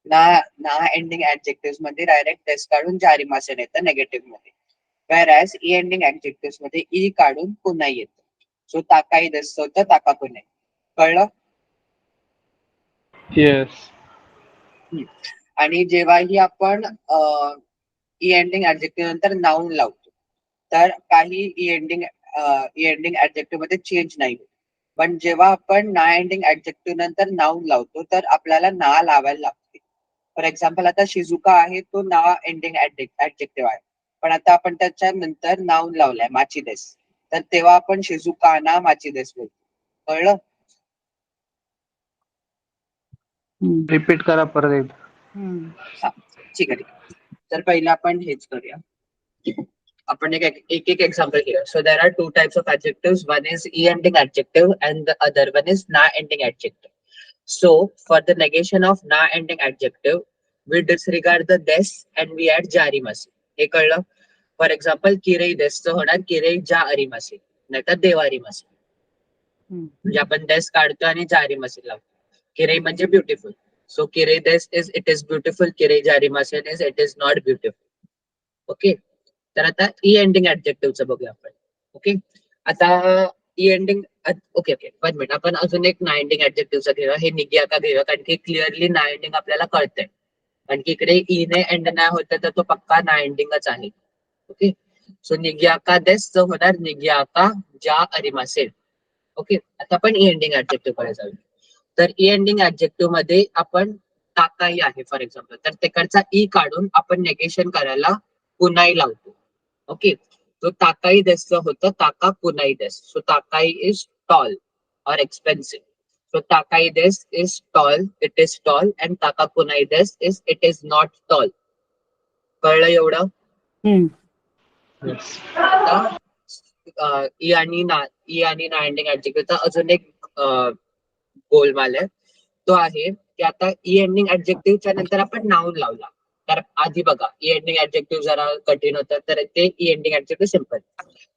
ना ना एंडिंग ऍडजेक्टिव्ह मध्ये डायरेक्ट दस काढून ज्या अरिमासेन येतं नेगेटिव्ह मध्ये. whereas ई एंडिंग ऍडजेक्टिव्ह मध्ये ई काढून पुन्हा येतं. सो ताकाई दसचं होतं, ताका पुन्हा. कळलं? येस. आणि जेव्हाही आपण ई एंडिंग ऍडजेक्टिव्ह नंतर नाऊन लावतो, तर काही ई एंडिंग ऍडजेक्टिव्ह मध्ये चेंज नाही होत. पण जेव्हा आपण ना एंडिंग ऍडजेक्टिव्ह नंतर नाऊन लावतो, तर आपल्याला ना लावायला लागते. फॉर एक्झाम्पल आता शिजुका आहे, तो ना एंडिंग ऍडजेक्टिव्ह आहे, पण आता आपण त्याच्या नंतर नाऊन लावलाय माचिदेस, तर तेव्हा आपण शिजुका ना माचिदेस बोलतो. कळलं? रिपीट करा परत एकदा. हा, ठीक आहे, ठीक आहे. तर पहिलं आपण हेच करूया. आपण एक एक एक्झाम्पल घेऊया. So there are two types of adjectives. One is ई ending adjective and the other one is ना ending adjective. So for the negation of ना ending adjective we disregard the देस अँड वी ऍड जारिमासी. हे कळलं? For example किरे देसचं होणार किरे जा अरिमासी, नाहीतर देवारिमासी. म्हणजे आपण देस काढतो आणि जारिमासी लावतो. किरे म्हणजे ब्युटिफुल. सो किरे देस इज इट इज ब्युटिफुल, किरे जारिमासेन is it is not beautiful. Okay, तर आता ई एंडिंग ऍडजेक्टिव्हचं बघूया आपण. ओके, आता ई एंडिंग ओके ओके 1 मिनिट, आपण अजून एक ना एंडिंग ऍडजेक्टिव्हचं घेऊया. हे निगियाका घेऊया, कारण की क्लिअरली ना एंडिंग आपल्याला कळतंय. कारण की इकडे ई ने एंड नाही होतं, तर तो पक्का ना एंडिंगच आहे. ओके, सो निगियाका देस होणार निगियाका जा अरिमासेन. ओके, आता आपण ई एंडिंग ऍडजेक्टिव्ह कडे जाऊया. तर ई एंडिंग ऍडजेक्टिव्ह मध्ये आपण ताकाई आहे फॉर एक्झाम्पल, तर तिकडचा ई काढून आपण नेगेशन करायला कुनाई लावतो. ओके, तो ताकाई देसचं होतं ताका कुनाई देस. सो ताकाई इज टॉल और एक्सपेन्सिव्ह. सो ताकाई देस is tall, it is tall, and ताका कुनाई देस is it is not toll. कळलं एवढं? आता ई आणि ना एंडिंग ऍडजेक्टिव्हचा अजून एक गोलमाल आहे. तो आहे की आता ई एंडिंग ऍडजेक्टिव्हच्या नंतर आपण नाऊन लावला, तर आधी बघा ई एंडिंग ऍडजेक्टिव्ह जरा कठीण होतं, तर ते ई एंडिंग ऍडजेक्टिव्ह सिम्पल.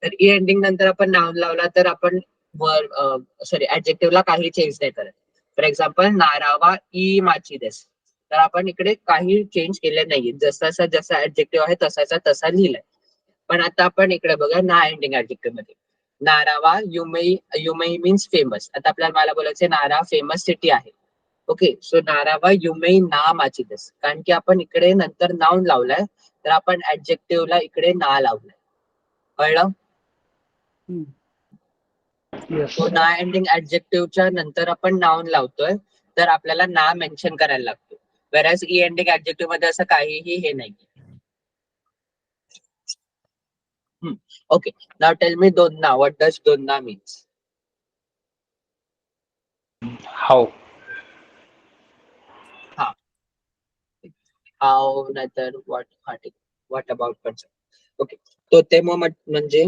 तर ई एंडिंग नंतर आपण नाऊन लावला, तर आपण ऍडजेक्टिव्हला काही चेंज नाही करत. फॉर एक्झाम्पल नारावा ई माची देस, तर आपण इकडे काही चेंज केले नाहीये, जसा ऍडजेक्टिव्ह आहे तसा लिहिलाय. पण आता आपण इकडे बघा ना एंडिंग ऍडजेक्टिव्ह मध्ये नारावा युमेई मीन्स फेमस. आता आपल्याला मला बोलायचं नारा फेमस सिटी आहे. ओके, सो नारावा युमेई ना माचिदेस, कारण की आपण इकडे नंतर नाऊन लावलाय, तर आपण ऍडजेक्टिव्हला इकडे ना लावलाय. कळलं? तो ना एंडिंग ऍडजेक्टिव्हच्या नंतर आपण नाऊन लावतोय, तर आपल्याला ना मेन्शन करायला लागतो. वेरॅज ई एंडिंग ऍडजेक्टिव्ह मध्ये असं काहीही हे नाही. Okay, now tell me donna. What does donna means? How. How, naहीतर what? हा ठीक. What about concept? Okay, तोतेमो म्हणजे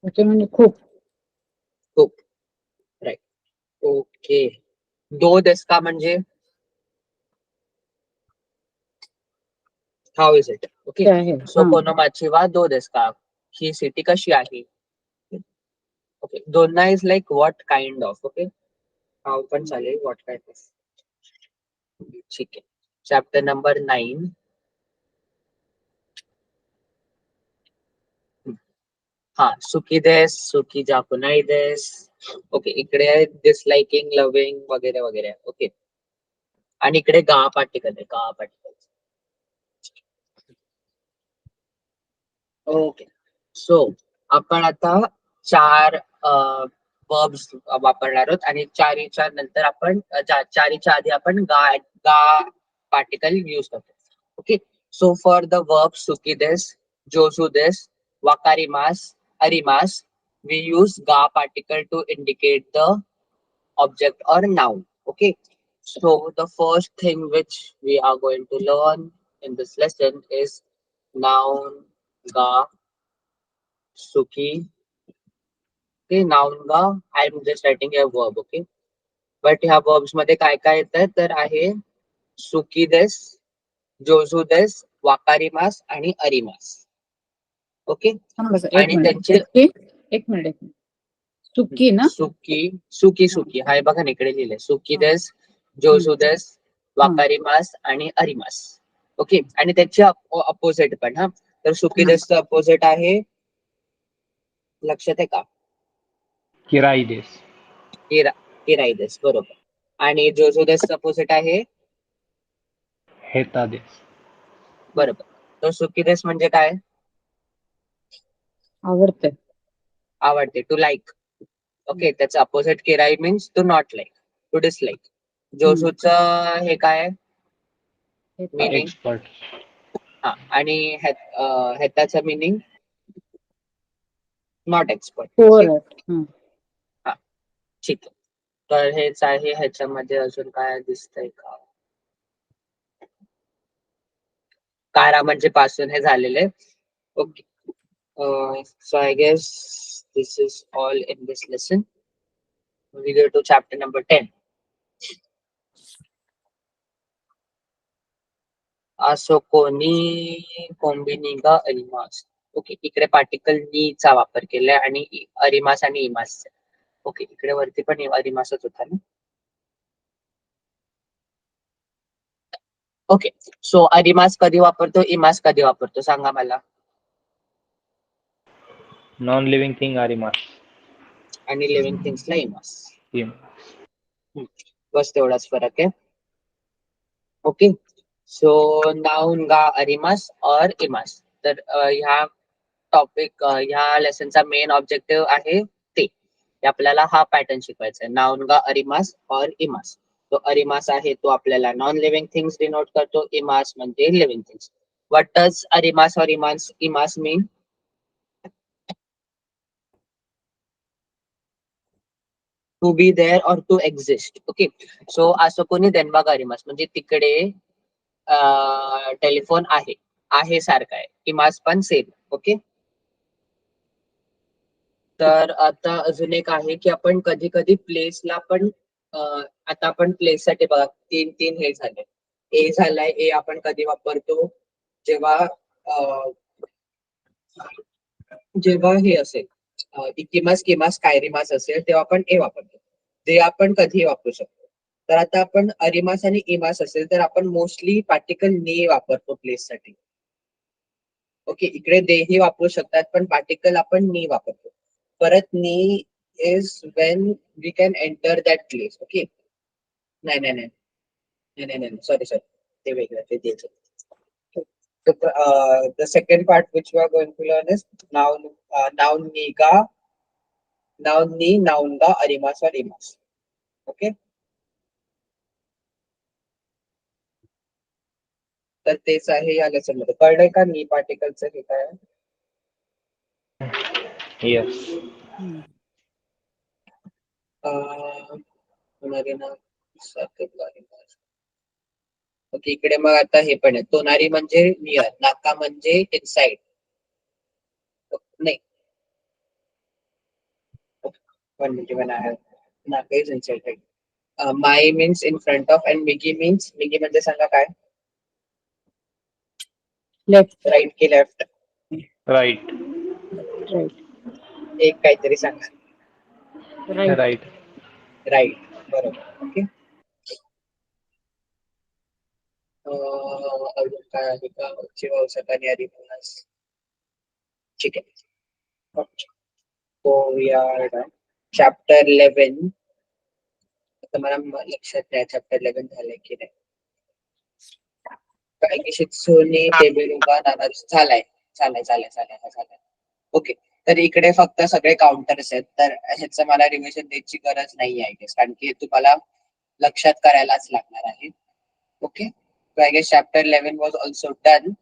म्हणजे खूप. खूप. राईट. ओके, दो देस्का म्हणजे हाऊ इज इट? ओके, ते आहे. सो हा. कोनोमाचिवा दो देस्का, ही सिटी कशी आहे? ओके, दोन्ना is like what kind of. Okay, how पण चालेल, व्हॉट काइंड ऑफ. ठीक आहे, चॅप्टर नंबर 9. हा, सुकी देस, सुकी जाकुनाई देस. ओके, इकडे आहे डिसलाइकिंग, लव्हिंग वगैरे वगैरे. ओके, आणि इकडे गा पार्टिकल आहे, गा पार्टिकल. ओके, सो आपण आता 4 वर्ब्स वापरणार आहोत, आणि 4च्या नंतर आपण 4च्या आधी आपण गा पार्टिकल यूज करतो. Okay, So for the verb sukides, josudes, wakarimas, arimas, we use ga particle to indicate the object or noun. Okay. So the first thing which we are going to learn in this lesson is noun ga suki. Okay, noun ga. I'm just writing a verb. Okay. But ह्या verbs मध्ये काय काय येतं तर आहे सुकीदेस, जोजुदेस, वाकारिमास आणि अरिमास. Okay. थांबा sir, एक आणि मिनिट त्यांचे एक मिनिट सुकी ना सुकी हाय बघा ना इकडे लिहिलंय सुकीदेस, जोजुदेस, वाकारिमास आणि अरिमास. ओके. आणि त्याचे अपोजिट पण हा तर सुकीदेसचं अपोजिट आहे लक्षात आहे का किराईदेस. किराईदेस बरोबर. आणि जोजुदेसचं अपोजिट आहे हेतादेस. बरोबर. तर सुकीदेस म्हणजे काय आवडतंय आवडते टू लाईक. ओके. त्याचं अपोजिट किराई means to not like to dislike. जोशूचं हे काय मिनिंग एक्सपर्ट. हा आणि ह्याचं मिनिंग नॉट एक्सपर्ट. ठीक आहे. तर हेच आहे. ह्याच्यामध्ये अजून काय दिसतंय का कारा म्हणजे पासून हे झालेले. Okay. So I guess this is all in this lesson. We go to chapter number 10. Asokoni kombiniga arimas. Okay. इकडे पार्टिकल नी चा वापर केलाय आणि अरिमास आणि इमास. ओके. इकडे वरती पण अरिमासच होता ना. ओके. सो अरिमास कधी वापरतो इमास कधी वापरतो सांगा मला. नॉन लिव्हिंग थिंग आरिमास. आणि लिव्हिंग थिंग्सला इमास. इमास. बस तेवढाच फरक आहे. ओके. सो नाउन गा अरिमास और इमास. तर ह्या टॉपिक ह्या लेसनचा मेन ऑब्जेक्टिव्ह आहे ते आपल्याला हा पॅटर्न शिकवायचा आहे नाउन गा अरिमास और इमास. तो अरिमास आहे तो आपल्याला नॉन लिव्हिंग थिंग्स डिनोट करतो. इमास म्हणजे लिव्हिंग थिंग्स. व्हॉट डज अरिमास और इमास मीन टू बी देअर और टू एक्झिस्ट. ओके. सो असं कोणी देनबाग अरिमास म्हणजे तिकडे टेलिफोन आहे सारखा आहे. इमास पण सेम. ओके. तर आता अजून एक आहे की आपण कधी कधी प्लेसला पण आता आपण प्लेस साठी बघा तीन हे झाले. ए झालाय. ए आपण कधी वापरतो जेव्हा जेव्हा हे असेल इकिमास किमास कायरिमास असेल तेव्हा आपण ए वापरतो. ते आपण कधी वापरू शकतो. तर आता आपण अरिमास आणि इमास असेल तर आपण मोस्टली पार्टिकल ने वापरतो प्लेस साठी. ओके. इकडे देही वापरू शकतात पण पार्टिकल आपण नी वापरतो. परत नी is when we can enter that place. Okay. नाही सॉरी ते वेगळं ते द्यायचं. The second part which we are going to learn is noun niga, noun ni, noun ga, arimas or imas. Okay. तर तेच आहे या लेसन मध्ये. कळलंय का नी पार्टिकलचं हे काय आहे? येस. ओके. इकडे मग आता हे पण आहे. तोनारी म्हणजे नियर, नाका म्हणजे इनसाइड. नाही one minute when I have नाका is inside. My means in front of and मिगी मीन्स मिगी म्हणजे सांगा काय लेफ्ट राईट की लेफ्ट राईट. एक काहीतरी सांगा. राईट. राईट बरोबर. ओके. अजून काय आहे का जीवावश्यक आणि अधिवास. ठीक आहे. So we are done. Chapter 11. आता मला लक्षात नाही चॅप्टर 11 झालंय की नाही. काय की शित्सुनी बेबेरुगा नानाज झालाय. ओके. तर इकडे फक्त सगळे काउंटर्स आहेत तर ह्याचं मला रिव्हिजन द्यायची गरज नाही आहे कारण की तुम्हाला लक्षात करायलाच लागणार आहे. Okay. So I guess chapter 11 was also done.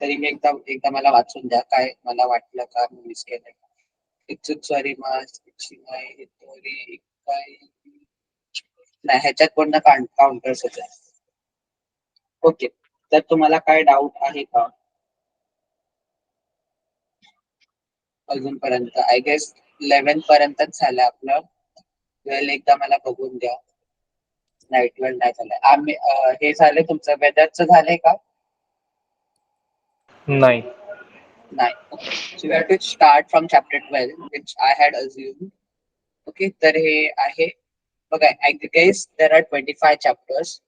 तरी मी एकदा मला वाचून द्या काय मला वाटलं का मी मिस केलंय. सॉरी नाही ह्याच्यात कोणता काउंटर्स होते. ओके, तर तुम्हाला काय डाऊट आहे का अजूनपर्यंत? आय गेस 11 पर्यंतच झालं आपलं. 12 एकदा मला बघून द्या. नाही 12 नाही झालंय. आम्ही हे झाले तुमचं वेदरचं झालंय का? नाही. नाही. So we have to start from chapter 12, which I had assumed. Okay, तर हे आहे बघा. I guess there are 25 chapters,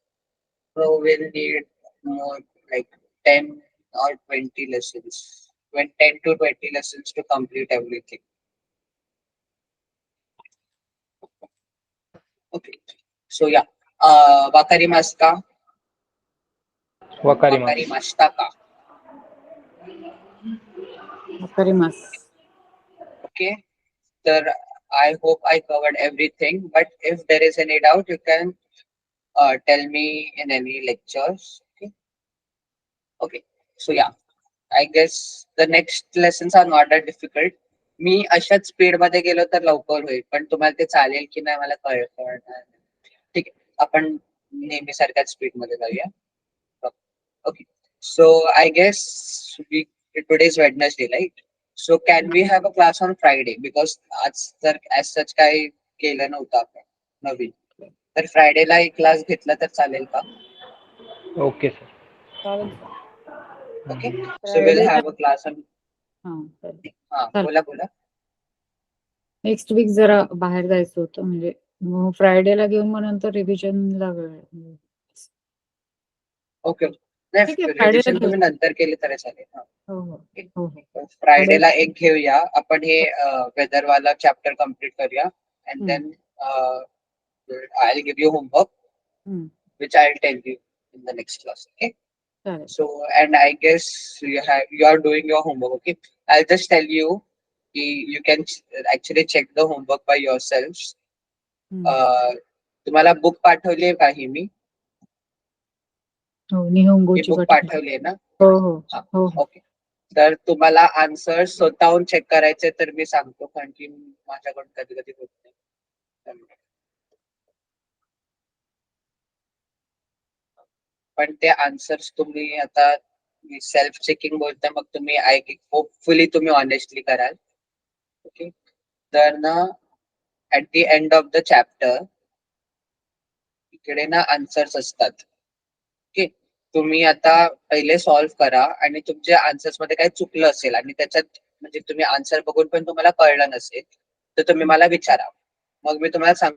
so we'll need more like 10 or 20 lessons. 10 to 20 lessons to complete everything. Okay, so yeah. Wakarimasu ka? Wakarimasu. Wakarimashita ka? Wakarimasu. Okay, तर I hope I covered everything, but if there is any doubt, you can tell me in any lectures. Okay, so yeah, I guess the next lessons are not that difficult. मी अशाच speed मध्ये गेलो तर लवकर होईल, पण तुम्हाला ते चालेल की नाही मला कळणार नाही. ठीक आहे, आपण नेहमी सारख्याच स्पीड मध्ये जाऊया. Okay, so I guess today is Wednesday, right? So can we have a class on Friday? Because आज तर as such काही केलं नव्हतं आपण नवीन. तर फ्रायडेला एक क्लास घेतला तर चालेल का? Okay sir. चालेल. Okay, so we'll have a class on. हा, चालेल. हा, बोला. नेक्स्ट वीक जरा बाहेर जायचं होतं, म्हणजे मग फ्रायडेला घेऊन मग नंतर रिव्हिजनला वेळ. ओके, ठीक आहे, रिव्हिजन तुम्ही नंतर केले तरी चालेल. हो हो हो. फ्रायडेला एक घेऊया आपण, हे वेदर वाला चॅप्टर कम्प्लीट करूया. And then I will give you homework which I'll tell you in the next class. Okay, चालेल. so and I guess you are doing your homework. Okay, I'll just tell you you can actually check the homework by yourselves. तुम्हाला book पाठवली का ही मी? हो, निहंगोची book पाठवली ना? हो हो हो. ओके, तर तुम्हाला आन्सर स्वतःहून चेक करायचे तर मी सांगतो, कारण की माझ्याकडून कधी कधी होत नाही. पण ते आन्सर्स तुम्ही आता सेल्फ चेकिंग बोलता, मग तुम्ही होपफुली तुम्ही ऑनेस्टली कराल. ओके, तर ना at the end of the chapter इकडे ना आन्सर्स असतात. ओके, तुम्ही आता पहिले सॉल्व्ह करा आणि तुमच्या आन्सर्स मध्ये काही चुकलं असेल आणि त्याच्यात म्हणजे तुम्ही आन्सर बघून पण तुम्हाला कळलं नसेल तर तुम्ही मला विचारा, मग मी तुम्हाला सांग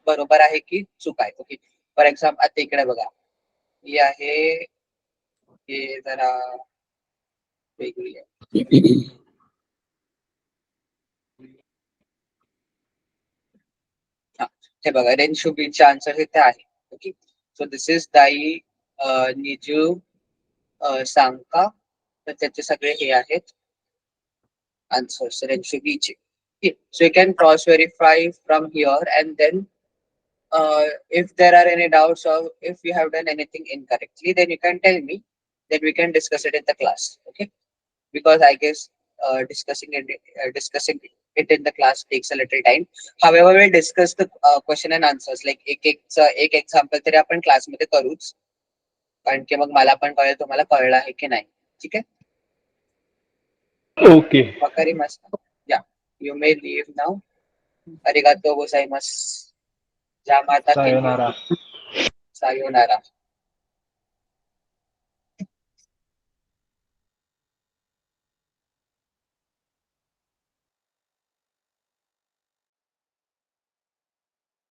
बरोबर आहे की चूक आहे. ओके, फॉर एक्झाम्पल आता इकडे बघा, ही आहे, हे जरा वेगळी आहे. हे बघा, रेन शुबीचे आन्सर इथे आहे. ओके, सो दिस इज दाई निजू सांका, तर त्याचे सगळे हे आहेत आन्सर्स रेन शुबीचे. So you can cross verify from here, and then if there are any doubts or if you have done anything incorrectly, then you can tell me, then we can discuss it in the class. Okay, because I guess discussing it in the class takes a little time. However, we'll discuss the question and answers, like एक example तरी आपण class मध्ये करूच, कारण की मग मला पण कळेल तुम्हाला कळलं आहे की नाही. ठीक आहे, ओके. वकारिमासु. Yeah, you may leave now. Arigatou gozaimasu. Jamata. सायोनारा. Sayonara.